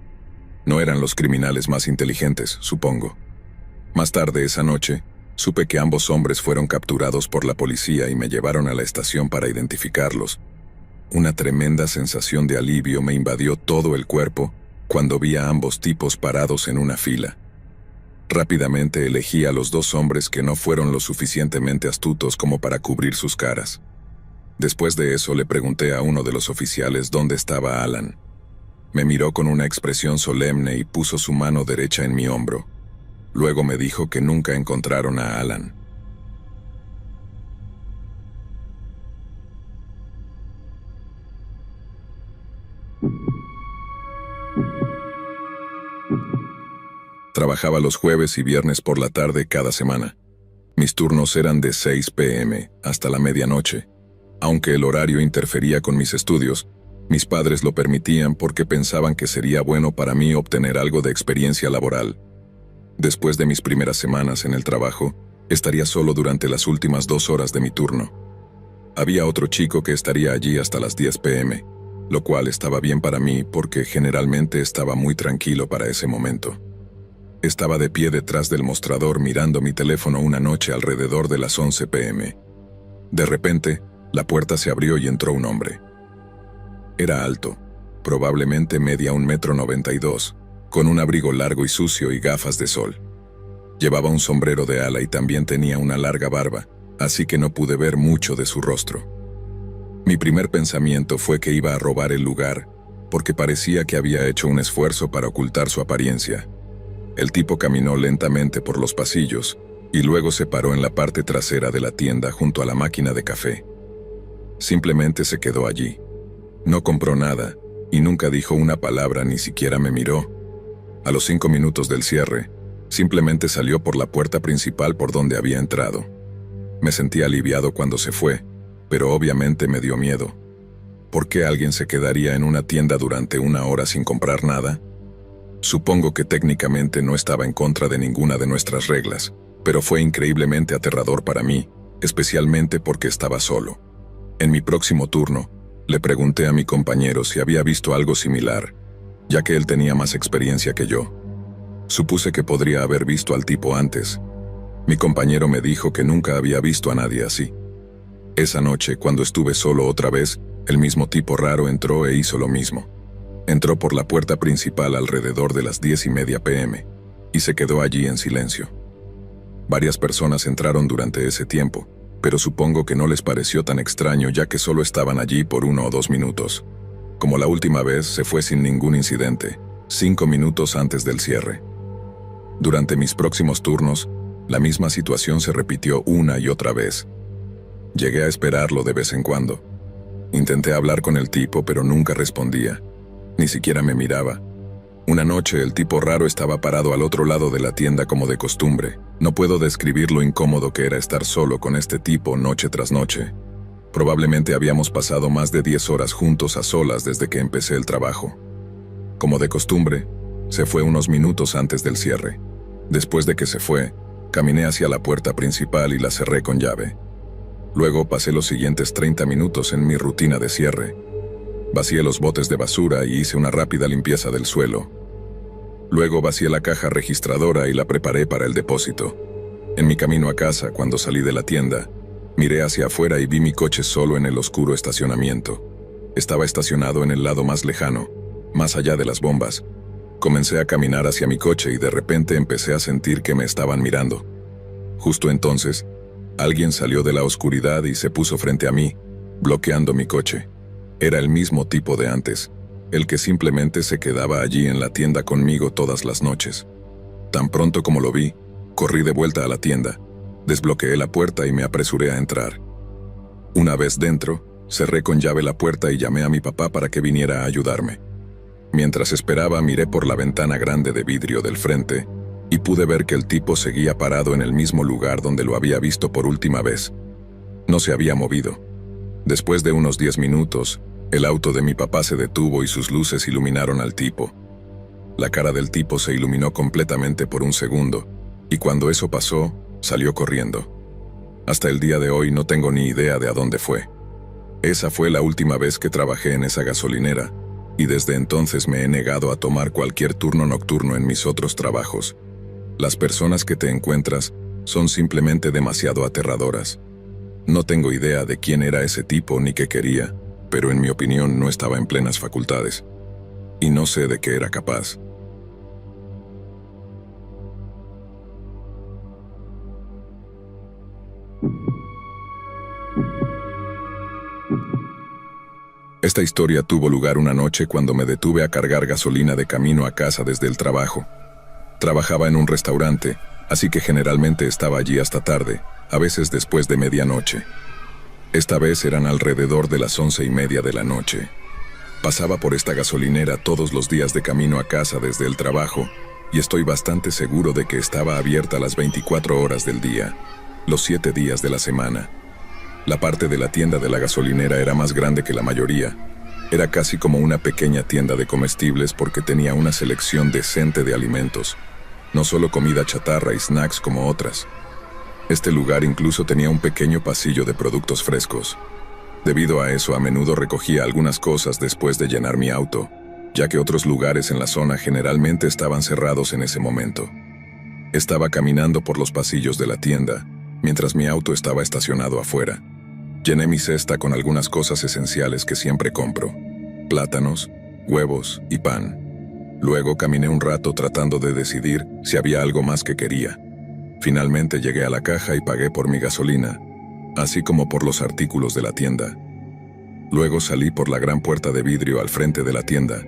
No eran los criminales más inteligentes, supongo. Más tarde esa noche, supe que ambos hombres fueron capturados por la policía y me llevaron a la estación para identificarlos. Una tremenda sensación de alivio me invadió todo el cuerpo cuando vi a ambos tipos parados en una fila. Rápidamente elegí a los dos hombres que no fueron lo suficientemente astutos como para cubrir sus caras. Después de eso le pregunté a uno de los oficiales dónde estaba Alan. Me miró con una expresión solemne y puso su mano derecha en mi hombro. Luego me dijo que nunca encontraron a Alan. Trabajaba los jueves y viernes por la tarde cada semana. Mis turnos eran de 6 p.m. hasta la medianoche. Aunque el horario interfería con mis estudios, mis padres lo permitían porque pensaban que sería bueno para mí obtener algo de experiencia laboral. Después de mis primeras semanas en el trabajo, estaría solo durante las últimas 2 horas de mi turno. Había otro chico que estaría allí hasta las 10 p.m., lo cual estaba bien para mí porque generalmente estaba muy tranquilo para ese momento. Estaba de pie detrás del mostrador mirando mi teléfono una noche alrededor de las 11 p.m. De repente, la puerta se abrió y entró un hombre. Era alto, probablemente medía 1,92 m, con un abrigo largo y sucio y gafas de sol. Llevaba un sombrero de ala y también tenía una larga barba, así que no pude ver mucho de su rostro. Mi primer pensamiento fue que iba a robar el lugar, porque parecía que había hecho un esfuerzo para ocultar su apariencia. El tipo caminó lentamente por los pasillos y luego se paró en la parte trasera de la tienda junto a la máquina de café. Simplemente se quedó allí. No compró nada y nunca dijo una palabra, ni siquiera me miró. A los 5 minutos del cierre, simplemente salió por la puerta principal por donde había entrado. Me sentí aliviado cuando se fue, pero obviamente me dio miedo. ¿Por qué alguien se quedaría en una tienda durante 1 hora sin comprar nada? Supongo que técnicamente no estaba en contra de ninguna de nuestras reglas, pero fue increíblemente aterrador para mí, especialmente porque estaba solo. En mi próximo turno, le pregunté a mi compañero si había visto algo similar, ya que él tenía más experiencia que yo. Supuse que podría haber visto al tipo antes. Mi compañero me dijo que nunca había visto a nadie así. Esa noche, cuando estuve solo otra vez, el mismo tipo raro entró e hizo lo mismo. Entró por la puerta principal alrededor de las 10:30 p.m. y se quedó allí en silencio. Varias personas entraron durante ese tiempo, pero supongo que no les pareció tan extraño ya que solo estaban allí por 1 o 2 minutos. Como la última vez, se fue sin ningún incidente, 5 minutos antes del cierre. Durante mis próximos turnos, la misma situación se repitió una y otra vez. Llegué a esperarlo de vez en cuando. Intenté hablar con el tipo, pero nunca respondía. Ni siquiera me miraba. Una noche el tipo raro estaba parado al otro lado de la tienda como de costumbre. No puedo describir lo incómodo que era estar solo con este tipo noche tras noche. Probablemente habíamos pasado más de 10 horas juntos a solas desde que empecé el trabajo. Como de costumbre, se fue unos minutos antes del cierre. Después de que se fue, caminé hacia la puerta principal y la cerré con llave. Luego pasé los siguientes 30 minutos en mi rutina de cierre. Vacié los botes de basura y hice una rápida limpieza del suelo. Luego vacié la caja registradora y la preparé para el depósito. En mi camino a casa, cuando salí de la tienda, miré hacia afuera y vi mi coche solo en el oscuro estacionamiento. Estaba estacionado en el lado más lejano, más allá de las bombas. Comencé a caminar hacia mi coche y de repente empecé a sentir que me estaban mirando. Justo entonces, alguien salió de la oscuridad y se puso frente a mí, bloqueando mi coche. Era el mismo tipo de antes, el que simplemente se quedaba allí en la tienda conmigo todas las noches. Tan pronto como lo vi, corrí de vuelta a la tienda, desbloqueé la puerta y me apresuré a entrar. Una vez dentro, cerré con llave la puerta y llamé a mi papá para que viniera a ayudarme. Mientras esperaba, miré por la ventana grande de vidrio del frente y pude ver que el tipo seguía parado en el mismo lugar donde lo había visto por última vez. No se había movido. Después de unos 10 minutos, el auto de mi papá se detuvo y sus luces iluminaron al tipo. La cara del tipo se iluminó completamente por un segundo, y cuando eso pasó, salió corriendo. Hasta el día de hoy no tengo ni idea de a dónde fue. Esa fue la última vez que trabajé en esa gasolinera, y desde entonces me he negado a tomar cualquier turno nocturno en mis otros trabajos. Las personas que te encuentras son simplemente demasiado aterradoras. No tengo idea de quién era ese tipo ni qué quería, pero en mi opinión no estaba en plenas facultades. Y no sé de qué era capaz. Esta historia tuvo lugar una noche cuando me detuve a cargar gasolina de camino a casa desde el trabajo. Trabajaba en un restaurante, así que generalmente estaba allí hasta tarde, a veces después de medianoche. Esta vez eran alrededor de las 11:30 de la noche. Pasaba por esta gasolinera todos los días de camino a casa desde el trabajo, y estoy bastante seguro de que estaba abierta las 24 horas del día, los 7 días de la semana. La parte de la tienda de la gasolinera era más grande que la mayoría. Era casi como una pequeña tienda de comestibles porque tenía una selección decente de alimentos, no solo comida chatarra y snacks como otras. Este lugar incluso tenía un pequeño pasillo de productos frescos. Debido a eso, a menudo recogía algunas cosas después de llenar mi auto, ya que otros lugares en la zona generalmente estaban cerrados en ese momento. Estaba caminando por los pasillos de la tienda, mientras mi auto estaba estacionado afuera. Llené mi cesta con algunas cosas esenciales que siempre compro: plátanos, huevos y pan. Luego caminé un rato tratando de decidir si había algo más que quería. Finalmente llegué a la caja y pagué por mi gasolina, así como por los artículos de la tienda. Luego salí por la gran puerta de vidrio al frente de la tienda.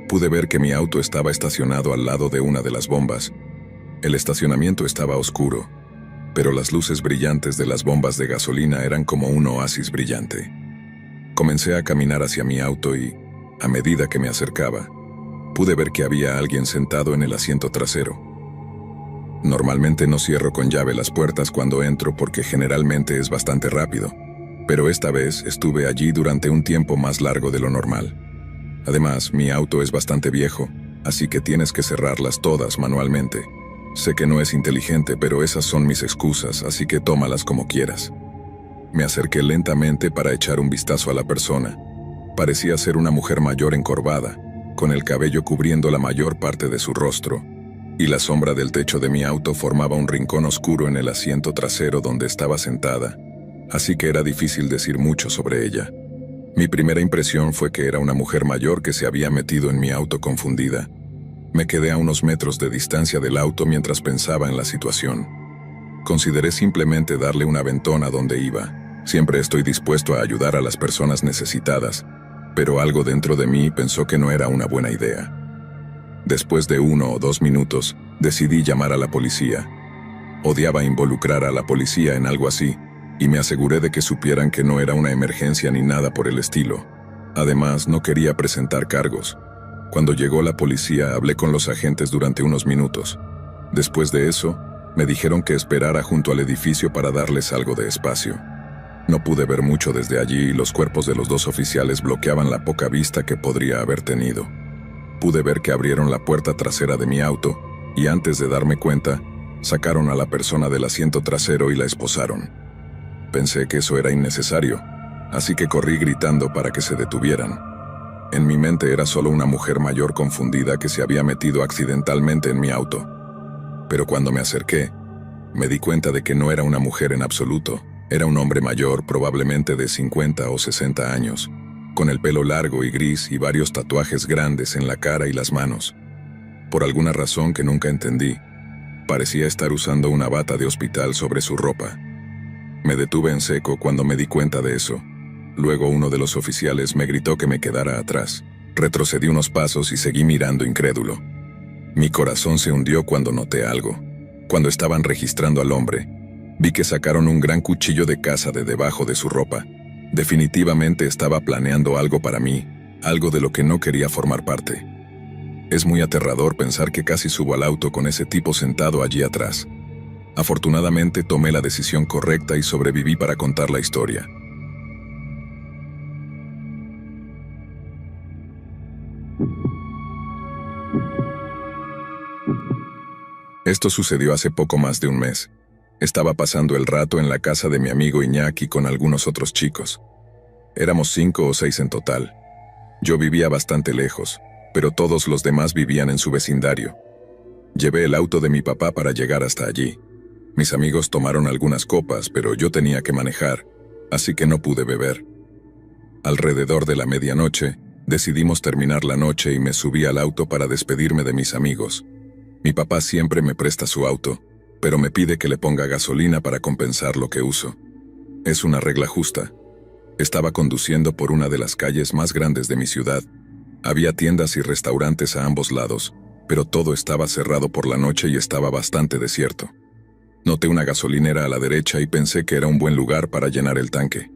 Pude ver que mi auto estaba estacionado al lado de una de las bombas. El estacionamiento estaba oscuro, pero las luces brillantes de las bombas de gasolina eran como un oasis brillante. Comencé a caminar hacia mi auto y, a medida que me acercaba, pude ver que había alguien sentado en el asiento trasero. Normalmente no cierro con llave las puertas cuando entro porque generalmente es bastante rápido, pero esta vez estuve allí durante un tiempo más largo de lo normal. Además, mi auto es bastante viejo, así que tienes que cerrarlas todas manualmente. Sé que no es inteligente, pero esas son mis excusas, así que tómalas como quieras. Me acerqué lentamente para echar un vistazo a la persona. Parecía ser una mujer mayor encorvada, con el cabello cubriendo la mayor parte de su rostro, y la sombra del techo de mi auto formaba un rincón oscuro en el asiento trasero donde estaba sentada, así que era difícil decir mucho sobre ella. Mi primera impresión fue que era una mujer mayor que se había metido en mi auto confundida. Me quedé a unos metros de distancia del auto mientras pensaba en la situación. Consideré simplemente darle un aventón a donde iba. Siempre estoy dispuesto a ayudar a las personas necesitadas, pero algo dentro de mí pensó que no era una buena idea. Después de 1 o 2 minutos, decidí llamar a la policía. Odiaba involucrar a la policía en algo así, y me aseguré de que supieran que no era una emergencia ni nada por el estilo. Además, no quería presentar cargos. Cuando llegó la policía, hablé con los agentes durante unos minutos. Después de eso, me dijeron que esperara junto al edificio para darles algo de espacio. No pude ver mucho desde allí y los cuerpos de los dos oficiales bloqueaban la poca vista que podría haber tenido. Pude ver que abrieron la puerta trasera de mi auto y antes de darme cuenta, sacaron a la persona del asiento trasero y la esposaron. Pensé que eso era innecesario, así que corrí gritando para que se detuvieran. En mi mente era solo una mujer mayor confundida que se había metido accidentalmente en mi auto. Pero cuando me acerqué, me di cuenta de que no era una mujer en absoluto. Era un hombre mayor, probablemente de 50 o 60 años, con el pelo largo y gris y varios tatuajes grandes en la cara y las manos. Por alguna razón que nunca entendí, parecía estar usando una bata de hospital sobre su ropa. Me detuve en seco cuando me di cuenta de eso. Luego uno de los oficiales me gritó que me quedara atrás. Retrocedí unos pasos y seguí mirando incrédulo. Mi corazón se hundió cuando noté algo. Cuando estaban registrando al hombre, vi que sacaron un gran cuchillo de caza de debajo de su ropa. Definitivamente estaba planeando algo para mí, algo de lo que no quería formar parte. Es muy aterrador pensar que casi subo al auto con ese tipo sentado allí atrás. Afortunadamente tomé la decisión correcta y sobreviví para contar la historia. Esto sucedió hace poco más de un mes. Estaba pasando el rato en la casa de mi amigo Iñaki con algunos otros chicos. Éramos 5 o 6 en total. Yo vivía bastante lejos, pero todos los demás vivían en su vecindario. Llevé el auto de mi papá para llegar hasta allí. Mis amigos tomaron algunas copas, pero yo tenía que manejar, así que no pude beber. Alrededor de la medianoche, decidimos terminar la noche y me subí al auto para despedirme de mis amigos. Mi papá siempre me presta su auto, pero me pide que le ponga gasolina para compensar lo que uso. Es una regla justa. Estaba conduciendo por una de las calles más grandes de mi ciudad. Había tiendas y restaurantes a ambos lados, pero todo estaba cerrado por la noche y estaba bastante desierto. Noté una gasolinera a la derecha y pensé que era un buen lugar para llenar el tanque.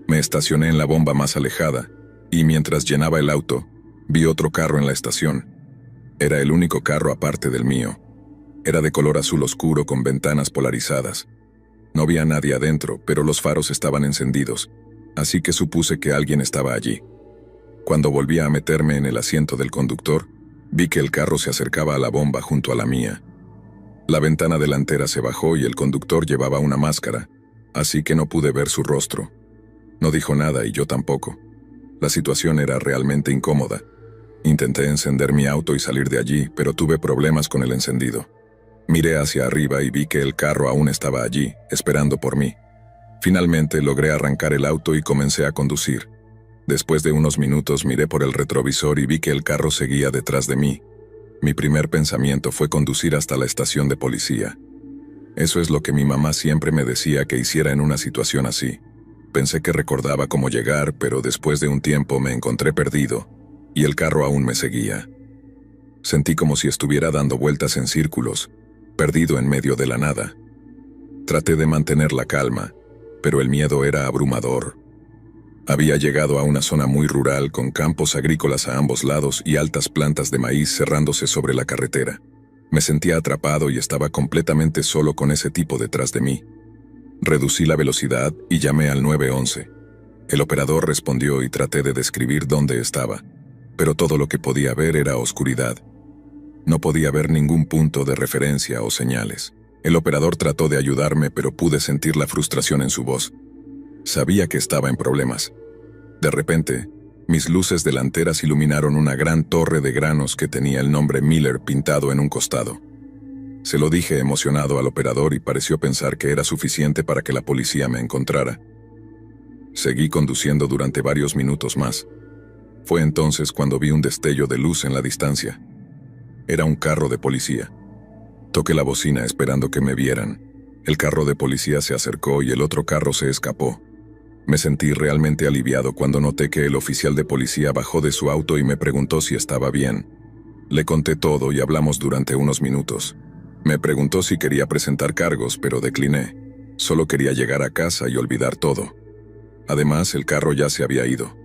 Me estacioné en la bomba más alejada, y mientras llenaba el auto, vi otro carro en la estación. Era el único carro aparte del mío. Era de color azul oscuro con ventanas polarizadas. No había nadie adentro, pero los faros estaban encendidos, así que supuse que alguien estaba allí. Cuando volví a meterme en el asiento del conductor, vi que el carro se acercaba a la bomba junto a la mía. La ventana delantera se bajó y el conductor llevaba una máscara, así que no pude ver su rostro. No dijo nada y yo tampoco. La situación era realmente incómoda. Intenté encender mi auto y salir de allí, pero tuve problemas con el encendido. Miré hacia arriba y vi que el carro aún estaba allí, esperando por mí. Finalmente logré arrancar el auto y comencé a conducir. Después de unos minutos miré por el retrovisor y vi que el carro seguía detrás de mí. Mi primer pensamiento fue conducir hasta la estación de policía. Eso es lo que mi mamá siempre me decía que hiciera en una situación así. Pensé que recordaba cómo llegar, pero después de un tiempo me encontré perdido, y el carro aún me seguía. Sentí como si estuviera dando vueltas en círculos, perdido en medio de la nada. Traté de mantener la calma, pero el miedo era abrumador. Había llegado a una zona muy rural con campos agrícolas a ambos lados y altas plantas de maíz cerrándose sobre la carretera. Me sentía atrapado y estaba completamente solo con ese tipo detrás de mí. Reducí la velocidad y llamé al 911. El operador respondió y traté de describir dónde estaba, pero todo lo que podía ver era oscuridad. No podía ver ningún punto de referencia o señales. El operador trató de ayudarme, pero pude sentir la frustración en su voz. Sabía que estaba en problemas. De repente, mis luces delanteras iluminaron una gran torre de granos que tenía el nombre Miller pintado en un costado. Se lo dije emocionado al operador y pareció pensar que era suficiente para que la policía me encontrara. Seguí conduciendo durante varios minutos más. Fue entonces cuando vi un destello de luz en la distancia. Era un carro de policía. Toqué la bocina esperando que me vieran. El carro de policía se acercó y el otro carro se escapó. Me sentí realmente aliviado cuando noté que el oficial de policía bajó de su auto y me preguntó si estaba bien. Le conté todo y hablamos durante unos minutos. Me preguntó si quería presentar cargos, pero decliné. Solo quería llegar a casa y olvidar todo. Además, el carro ya se había ido.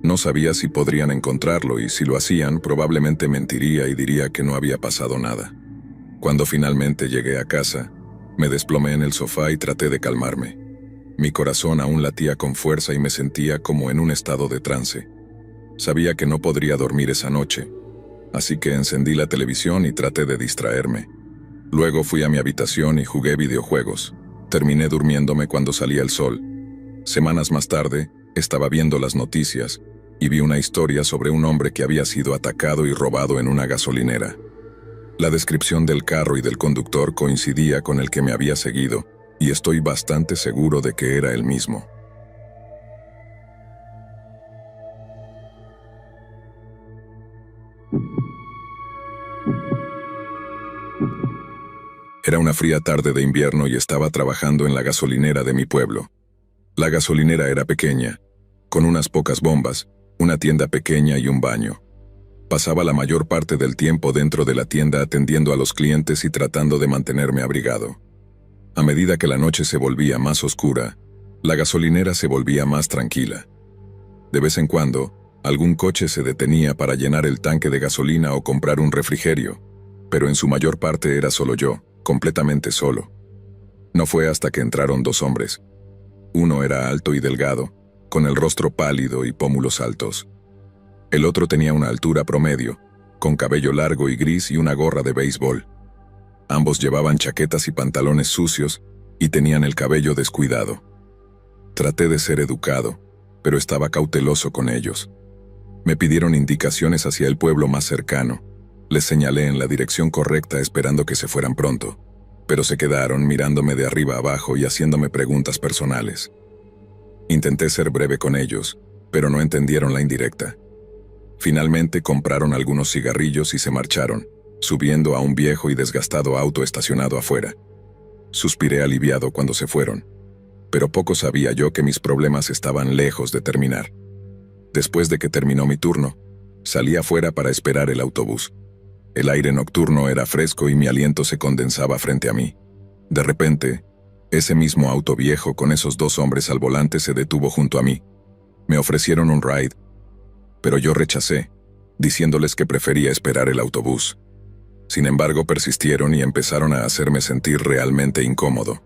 No sabía si podrían encontrarlo y si lo hacían, probablemente mentiría y diría que no había pasado nada. Cuando finalmente llegué a casa, me desplomé en el sofá y traté de calmarme. Mi corazón aún latía con fuerza y me sentía como en un estado de trance. Sabía que no podría dormir esa noche, así que encendí la televisión y traté de distraerme. Luego fui a mi habitación y jugué videojuegos. Terminé durmiéndome cuando salía el sol. Semanas más tarde, estaba viendo las noticias y vi una historia sobre un hombre que había sido atacado y robado en una gasolinera. La descripción del carro y del conductor coincidía con el que me había seguido, y estoy bastante seguro de que era el mismo. Era una fría tarde de invierno y estaba trabajando en la gasolinera de mi pueblo. La gasolinera era pequeña, con unas pocas bombas, una tienda pequeña y un baño. Pasaba la mayor parte del tiempo dentro de la tienda atendiendo a los clientes y tratando de mantenerme abrigado. A medida que la noche se volvía más oscura, la gasolinera se volvía más tranquila. De vez en cuando, algún coche se detenía para llenar el tanque de gasolina o comprar un refrigerio, pero en su mayor parte era solo yo, completamente solo. No fue hasta que entraron dos hombres. Uno era alto y delgado, con el rostro pálido y pómulos altos. El otro tenía una altura promedio, con cabello largo y gris y una gorra de béisbol. Ambos llevaban chaquetas y pantalones sucios y tenían el cabello descuidado. Traté de ser educado, pero estaba cauteloso con ellos. Me pidieron indicaciones hacia el pueblo más cercano. Les señalé en la dirección correcta esperando que se fueran pronto, pero se quedaron mirándome de arriba abajo y haciéndome preguntas personales. Intenté ser breve con ellos, pero no entendieron la indirecta. Finalmente compraron algunos cigarrillos y se marcharon, subiendo a un viejo y desgastado auto estacionado afuera. Suspiré aliviado cuando se fueron, pero poco sabía yo que mis problemas estaban lejos de terminar. Después de que terminó mi turno, salí afuera para esperar el autobús. El aire nocturno era fresco y mi aliento se condensaba frente a mí. De repente, ese mismo auto viejo con esos dos hombres al volante se detuvo junto a mí. Me ofrecieron un ride, pero yo rechacé, diciéndoles que prefería esperar el autobús. Sin embargo, persistieron y empezaron a hacerme sentir realmente incómodo.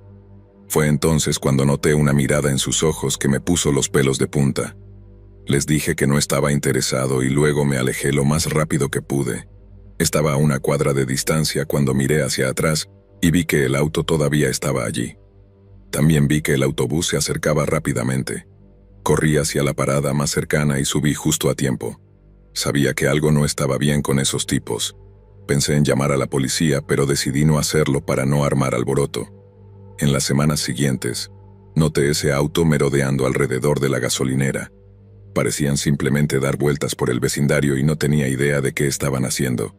Fue entonces cuando noté una mirada en sus ojos que me puso los pelos de punta. Les dije que no estaba interesado y luego me alejé lo más rápido que pude. Estaba a una cuadra de distancia cuando miré hacia atrás y vi que el auto todavía estaba allí. También vi que el autobús se acercaba rápidamente. Corrí hacia la parada más cercana y subí justo a tiempo. Sabía que algo no estaba bien con esos tipos. Pensé en llamar a la policía, pero decidí no hacerlo para no armar alboroto. En las semanas siguientes, noté ese auto merodeando alrededor de la gasolinera. Parecían simplemente dar vueltas por el vecindario y no tenía idea de qué estaban haciendo.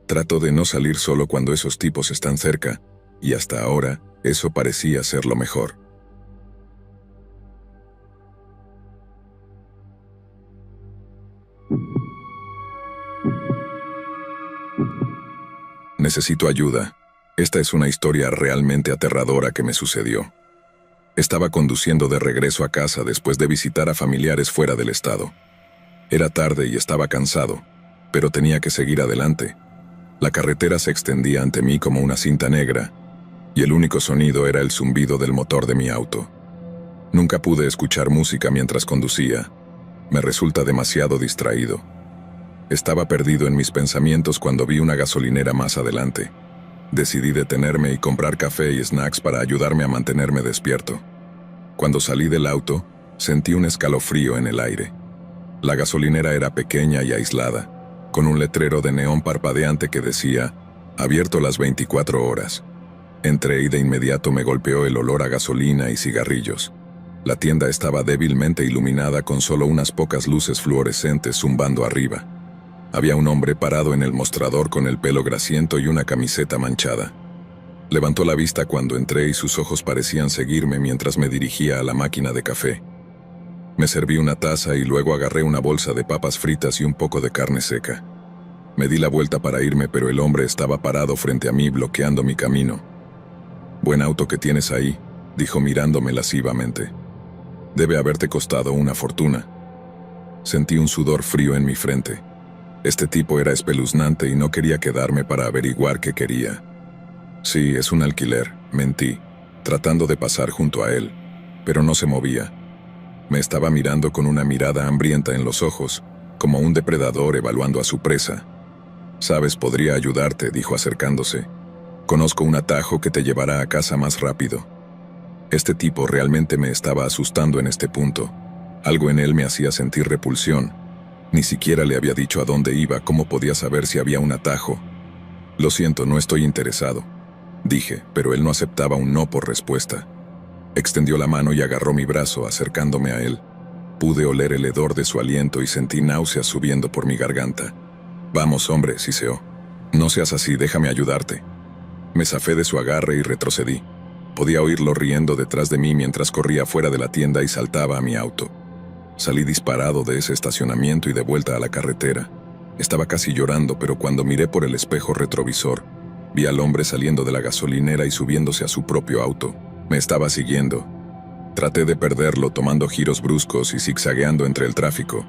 Trato de no salir solo cuando esos tipos están cerca, y hasta ahora, eso parecía ser lo mejor. Necesito ayuda. Esta es una historia realmente aterradora que me sucedió. Estaba conduciendo de regreso a casa después de visitar a familiares fuera del estado. Era tarde y estaba cansado, pero tenía que seguir adelante. La carretera se extendía ante mí como una cinta negra, y el único sonido era el zumbido del motor de mi auto. Nunca pude escuchar música mientras conducía. Me resulta demasiado distraído. Estaba perdido en mis pensamientos cuando vi una gasolinera más adelante. Decidí detenerme y comprar café y snacks para ayudarme a mantenerme despierto. Cuando salí del auto, sentí un escalofrío en el aire. La gasolinera era pequeña y aislada, con un letrero de neón parpadeante que decía, abierto las 24 horas. Entré y de inmediato me golpeó el olor a gasolina y cigarrillos. La tienda estaba débilmente iluminada con solo unas pocas luces fluorescentes zumbando arriba. Había un hombre parado en el mostrador con el pelo grasiento y una camiseta manchada. Levantó la vista cuando entré y sus ojos parecían seguirme mientras me dirigía a la máquina de café. Me serví una taza y luego agarré una bolsa de papas fritas y un poco de carne seca. Me di la vuelta para irme, pero el hombre estaba parado frente a mí bloqueando mi camino. «Buen auto que tienes ahí», dijo mirándome lascivamente. «Debe haberte costado una fortuna». Sentí un sudor frío en mi frente. Este tipo era espeluznante y no quería quedarme para averiguar qué quería. Sí, es un alquiler, mentí, tratando de pasar junto a él, pero no se movía. Me estaba mirando con una mirada hambrienta en los ojos, como un depredador evaluando a su presa. «Sabes, podría ayudarte», dijo acercándose. «Conozco un atajo que te llevará a casa más rápido». Este tipo realmente me estaba asustando en este punto. Algo en él me hacía sentir repulsión. Ni siquiera le había dicho a dónde iba, cómo podía saber si había un atajo. «Lo siento, no estoy interesado», dije, pero él no aceptaba un no por respuesta. Extendió la mano y agarró mi brazo, acercándome a él. Pude oler el hedor de su aliento y sentí náuseas subiendo por mi garganta. «Vamos, hombre», siseó. «No seas así, déjame ayudarte». Me zafé de su agarre y retrocedí. Podía oírlo riendo detrás de mí mientras corría fuera de la tienda y saltaba a mi auto. Salí disparado de ese estacionamiento y de vuelta a la carretera. Estaba casi llorando, pero cuando miré por el espejo retrovisor, vi al hombre saliendo de la gasolinera y subiéndose a su propio auto. Me estaba siguiendo. Traté de perderlo tomando giros bruscos y zigzagueando entre el tráfico,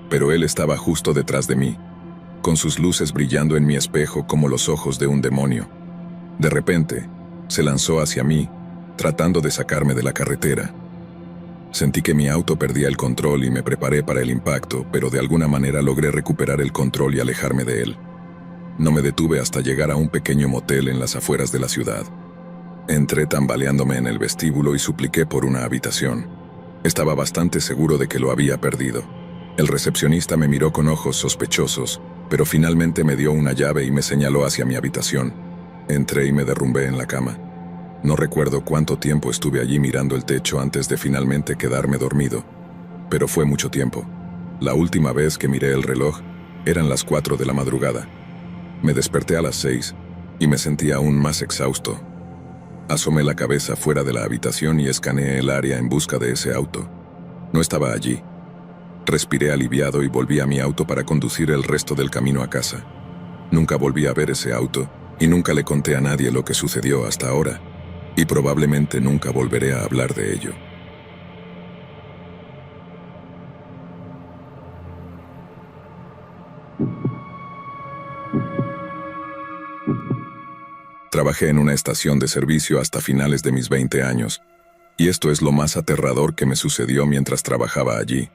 pero él estaba justo detrás de mí, con sus luces brillando en mi espejo como los ojos de un demonio. De repente, se lanzó hacia mí, tratando de sacarme de la carretera. Sentí que mi auto perdía el control y me preparé para el impacto, pero de alguna manera logré recuperar el control y alejarme de él. No me detuve hasta llegar a un pequeño motel en las afueras de la ciudad. Entré tambaleándome en el vestíbulo y supliqué por una habitación. Estaba bastante seguro de que lo había perdido. El recepcionista me miró con ojos sospechosos, pero finalmente me dio una llave y me señaló hacia mi habitación. Entré y me derrumbé en la cama. No recuerdo cuánto tiempo estuve allí mirando el techo antes de finalmente quedarme dormido, pero fue mucho tiempo. La última vez que miré el reloj, eran las 4 de la madrugada. Me desperté a las 6 y me sentía aún más exhausto. Asomé la cabeza fuera de la habitación y escaneé el área en busca de ese auto. No estaba allí. Respiré aliviado y volví a mi auto para conducir el resto del camino a casa. Nunca volví a ver ese auto y nunca le conté a nadie lo que sucedió hasta ahora. Y probablemente nunca volveré a hablar de ello. Trabajé en una estación de servicio hasta finales de mis 20 años, y esto es lo más aterrador que me sucedió mientras trabajaba allí.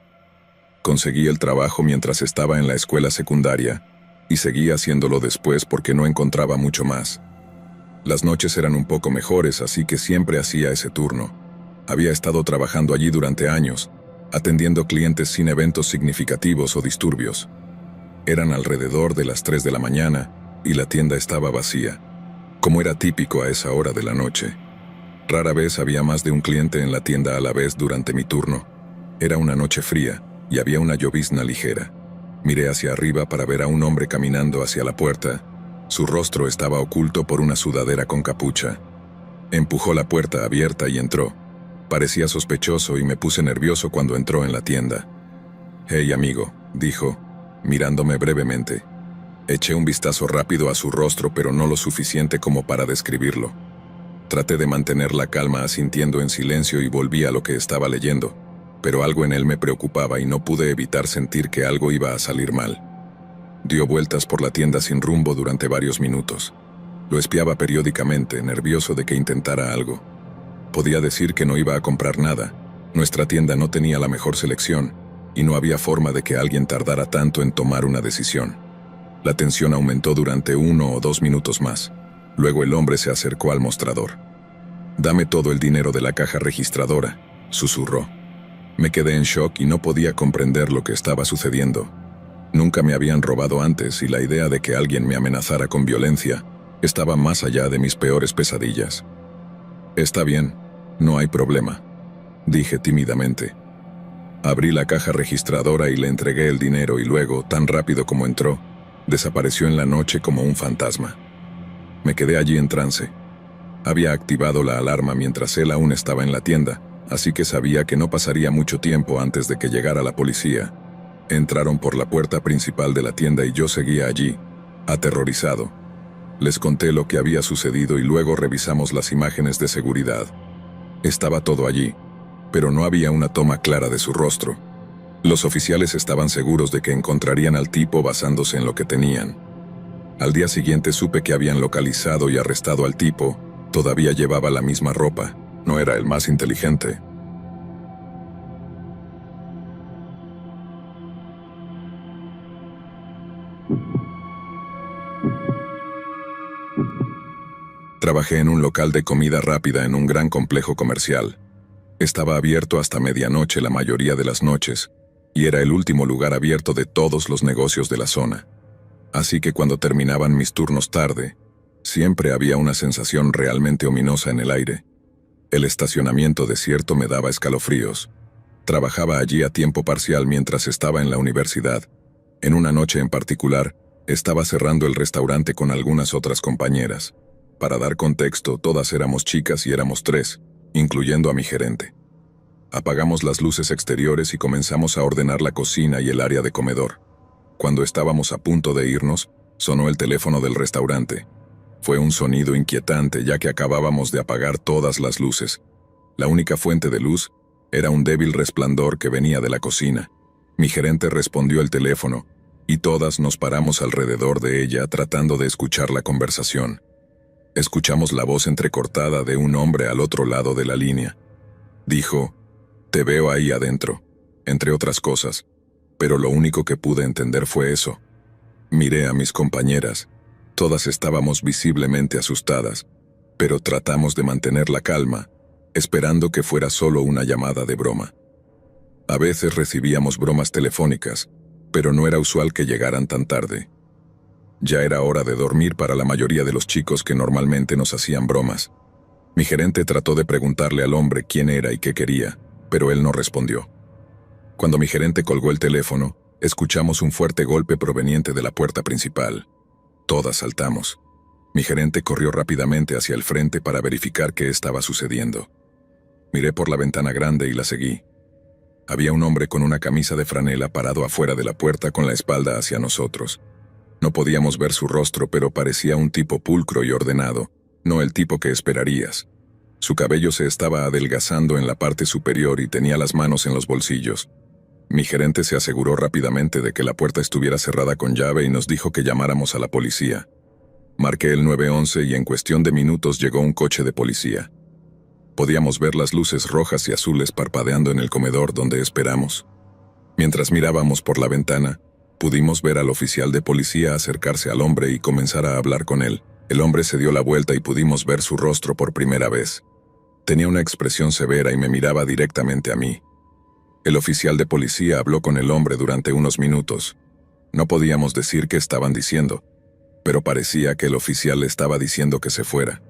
Conseguí el trabajo mientras estaba en la escuela secundaria, y seguí haciéndolo después porque no encontraba mucho más. Las noches eran un poco mejores, así que siempre hacía ese turno. Había estado trabajando allí durante años, atendiendo clientes sin eventos significativos o disturbios. Eran alrededor de las 3 de la mañana y la tienda estaba vacía, como era típico a esa hora de la noche. Rara vez había más de un cliente en la tienda a la vez durante mi turno. Era una noche fría y había una llovizna ligera. Miré hacia arriba para ver a un hombre caminando hacia la puerta. Su rostro estaba oculto por una sudadera con capucha. Empujó la puerta abierta y entró. Parecía sospechoso y me puse nervioso cuando entró en la tienda. «Hey, amigo», dijo, mirándome brevemente. Eché un vistazo rápido a su rostro, pero no lo suficiente como para describirlo. Traté de mantener la calma asintiendo en silencio y volví a lo que estaba leyendo, pero algo en él me preocupaba y no pude evitar sentir que algo iba a salir mal. Dio vueltas por la tienda sin rumbo durante varios minutos. Lo espiaba periódicamente, nervioso de que intentara algo. Podía decir que no iba a comprar nada. Nuestra tienda no tenía la mejor selección, y no había forma de que alguien tardara tanto en tomar una decisión. La tensión aumentó durante 1 o 2 minutos más. Luego el hombre se acercó al mostrador. «Dame todo el dinero de la caja registradora», susurró. Me quedé en shock y no podía comprender lo que estaba sucediendo. Nunca me habían robado antes y la idea de que alguien me amenazara con violencia estaba más allá de mis peores pesadillas. «Está bien, no hay problema», dije tímidamente. Abrí la caja registradora y le entregué el dinero y luego, tan rápido como entró, desapareció en la noche como un fantasma. Me quedé allí en trance. Había activado la alarma mientras él aún estaba en la tienda, así que sabía que no pasaría mucho tiempo antes de que llegara la policía. Entraron por la puerta principal de la tienda y yo seguía allí, aterrorizado. Les conté lo que había sucedido y luego revisamos las imágenes de seguridad. Estaba todo allí, pero no había una toma clara de su rostro. Los oficiales estaban seguros de que encontrarían al tipo basándose en lo que tenían. Al día siguiente supe que habían localizado y arrestado al tipo. Todavía llevaba la misma ropa. No era el más inteligente. Trabajé en un local de comida rápida en un gran complejo comercial. Estaba abierto hasta medianoche la mayoría de las noches, y era el último lugar abierto de todos los negocios de la zona. Así que cuando terminaban mis turnos tarde, siempre había una sensación realmente ominosa en el aire. El estacionamiento desierto me daba escalofríos. Trabajaba allí a tiempo parcial mientras estaba en la universidad. En una noche en particular, estaba cerrando el restaurante con algunas otras compañeras. Para dar contexto, todas éramos chicas y éramos 3, incluyendo a mi gerente. Apagamos las luces exteriores y comenzamos a ordenar la cocina y el área de comedor. Cuando estábamos a punto de irnos, sonó el teléfono del restaurante. Fue un sonido inquietante ya que acabábamos de apagar todas las luces. La única fuente de luz era un débil resplandor que venía de la cocina. Mi gerente respondió el teléfono, y todas nos paramos alrededor de ella tratando de escuchar la conversación. Escuchamos la voz entrecortada de un hombre al otro lado de la línea. Dijo, «Te veo ahí adentro», entre otras cosas, pero lo único que pude entender fue eso. Miré a mis compañeras. Todas estábamos visiblemente asustadas, pero tratamos de mantener la calma, esperando que fuera solo una llamada de broma. A veces recibíamos bromas telefónicas, pero no era usual que llegaran tan tarde. Ya era hora de dormir para la mayoría de los chicos que normalmente nos hacían bromas. Mi gerente trató de preguntarle al hombre quién era y qué quería, pero él no respondió. Cuando mi gerente colgó el teléfono, escuchamos un fuerte golpe proveniente de la puerta principal. Todas saltamos. Mi gerente corrió rápidamente hacia el frente para verificar qué estaba sucediendo. Miré por la ventana grande y la seguí. Había un hombre con una camisa de franela parado afuera de la puerta con la espalda hacia nosotros. No podíamos ver su rostro, pero parecía un tipo pulcro y ordenado, no el tipo que esperarías. Su cabello se estaba adelgazando en la parte superior y tenía las manos en los bolsillos. Mi gerente se aseguró rápidamente de que la puerta estuviera cerrada con llave y nos dijo que llamáramos a la policía. Marqué el 911 y en cuestión de minutos llegó un coche de policía. Podíamos ver las luces rojas y azules parpadeando en el comedor donde esperamos. Mientras mirábamos por la ventana, pudimos ver al oficial de policía acercarse al hombre y comenzar a hablar con él. El hombre se dio la vuelta y pudimos ver su rostro por primera vez. Tenía una expresión severa y me miraba directamente a mí. El oficial de policía habló con el hombre durante unos minutos. No podíamos decir qué estaban diciendo, pero parecía que el oficial le estaba diciendo que se fuera.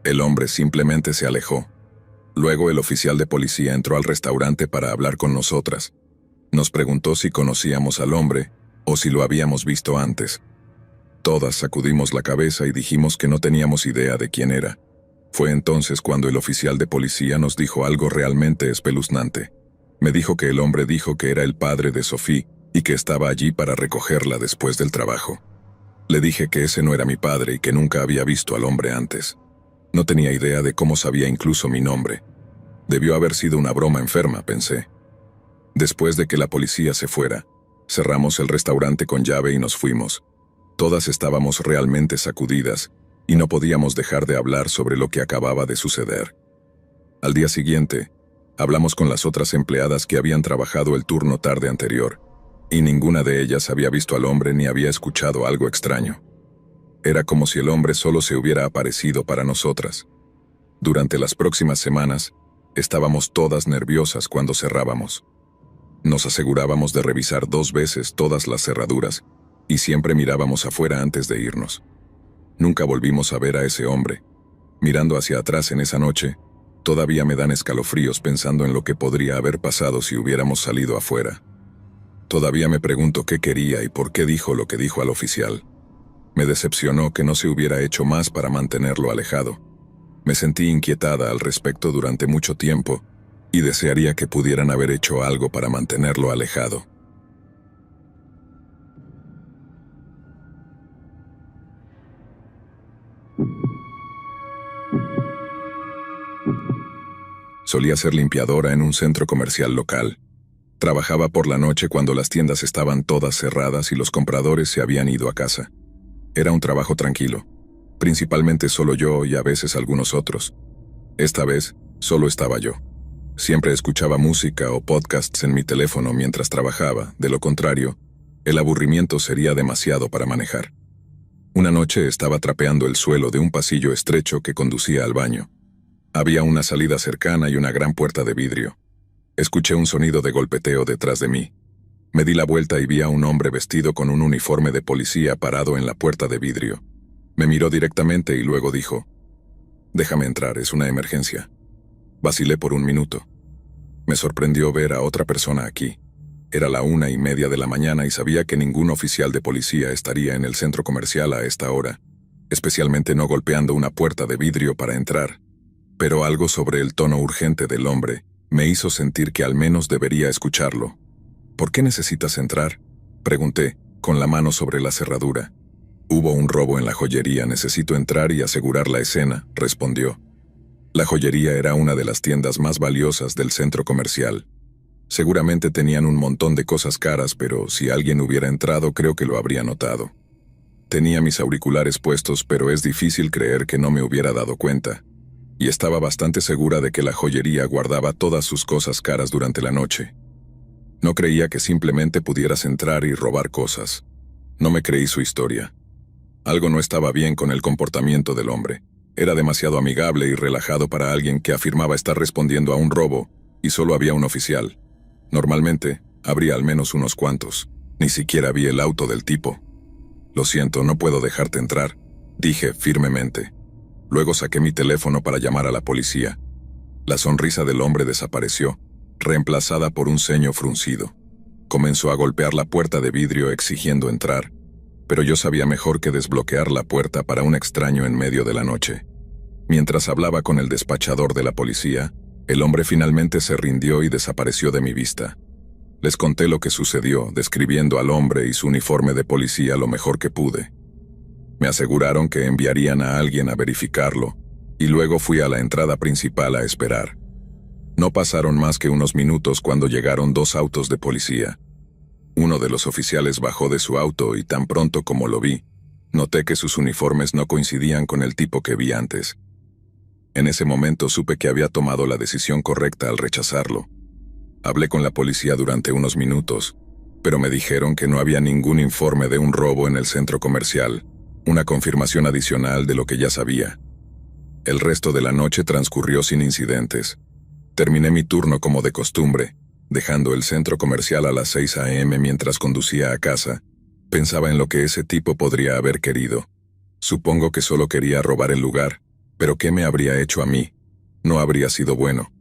El hombre simplemente se alejó. Luego el oficial de policía entró al restaurante para hablar con nosotras. Nos preguntó si conocíamos al hombre o si lo habíamos visto antes. Todas sacudimos la cabeza y dijimos que no teníamos idea de quién era. Fue entonces cuando el oficial de policía nos dijo algo realmente espeluznante. Me dijo que el hombre dijo que era el padre de Sophie y que estaba allí para recogerla después del trabajo. Le dije que ese no era mi padre y que nunca había visto al hombre antes. No tenía idea de cómo sabía incluso mi nombre. Debió haber sido una broma enferma, pensé. Después de que la policía se fuera, cerramos el restaurante con llave y nos fuimos. Todas estábamos realmente sacudidas y no podíamos dejar de hablar sobre lo que acababa de suceder. Al día siguiente, hablamos con las otras empleadas que habían trabajado el turno tarde anterior, y ninguna de ellas había visto al hombre ni había escuchado algo extraño. Era como si el hombre solo se hubiera aparecido para nosotras. Durante las próximas semanas, estábamos todas nerviosas cuando cerrábamos. Nos asegurábamos de revisar 2 veces todas las cerraduras y siempre mirábamos afuera antes de irnos. Nunca volvimos a ver a ese hombre. Mirando hacia atrás en esa noche, todavía me dan escalofríos pensando en lo que podría haber pasado si hubiéramos salido afuera. Todavía me pregunto qué quería y por qué dijo lo que dijo al oficial. Me decepcionó que no se hubiera hecho más para mantenerlo alejado. Me sentí inquietada al respecto durante mucho tiempo y desearía que pudieran haber hecho algo para mantenerlo alejado. Solía ser limpiadora en un centro comercial local. Trabajaba por la noche cuando las tiendas estaban todas cerradas y los compradores se habían ido a casa. Era un trabajo tranquilo, principalmente solo yo y a veces algunos otros. Esta vez, solo estaba yo. Siempre escuchaba música o podcasts en mi teléfono mientras trabajaba, de lo contrario, el aburrimiento sería demasiado para manejar. Una noche estaba trapeando el suelo de un pasillo estrecho que conducía al baño. Había una salida cercana y una gran puerta de vidrio. Escuché un sonido de golpeteo detrás de mí. Me di la vuelta y vi a un hombre vestido con un uniforme de policía parado en la puerta de vidrio. Me miró directamente y luego dijo: «Déjame entrar, es una emergencia». Vacilé por un minuto. Me sorprendió ver a otra persona aquí. Era la 1:30 de la mañana y sabía que ningún oficial de policía estaría en el centro comercial a esta hora, especialmente no golpeando una puerta de vidrio para entrar. Pero algo sobre el tono urgente del hombre me hizo sentir que al menos debería escucharlo. «¿Por qué necesitas entrar?», pregunté, con la mano sobre la cerradura. «Hubo un robo en la joyería, necesito entrar y asegurar la escena», respondió. La joyería era una de las tiendas más valiosas del centro comercial. Seguramente tenían un montón de cosas caras, pero si alguien hubiera entrado creo que lo habría notado. Tenía mis auriculares puestos, pero es difícil creer que no me hubiera dado cuenta. Y estaba bastante segura de que la joyería guardaba todas sus cosas caras durante la noche. No creía que simplemente pudieras entrar y robar cosas. No me creí su historia. Algo no estaba bien con el comportamiento del hombre. Era demasiado amigable y relajado para alguien que afirmaba estar respondiendo a un robo, y solo había un oficial. Normalmente, habría al menos unos cuantos. Ni siquiera vi el auto del tipo. «Lo siento, no puedo dejarte entrar», dije firmemente. Luego saqué mi teléfono para llamar a la policía. La sonrisa del hombre desapareció, reemplazada por un ceño fruncido. Comenzó a golpear la puerta de vidrio exigiendo entrar, pero yo sabía mejor que desbloquear la puerta para un extraño en medio de la noche. Mientras hablaba con el despachador de la policía, el hombre finalmente se rindió y desapareció de mi vista. Les conté lo que sucedió, describiendo al hombre y su uniforme de policía lo mejor que pude. Me aseguraron que enviarían a alguien a verificarlo, y luego fui a la entrada principal a esperar. No pasaron más que unos minutos cuando llegaron 2 autos de policía. Uno de los oficiales bajó de su auto y tan pronto como lo vi, noté que sus uniformes no coincidían con el tipo que vi antes. En ese momento supe que había tomado la decisión correcta al rechazarlo. Hablé con la policía durante unos minutos, pero me dijeron que no había ningún informe de un robo en el centro comercial, una confirmación adicional de lo que ya sabía. El resto de la noche transcurrió sin incidentes. Terminé mi turno como de costumbre, dejando el centro comercial a las 6 a.m. mientras conducía a casa. Pensaba en lo que ese tipo podría haber querido. Supongo que solo quería robar el lugar, pero ¿qué me habría hecho a mí? No habría sido bueno.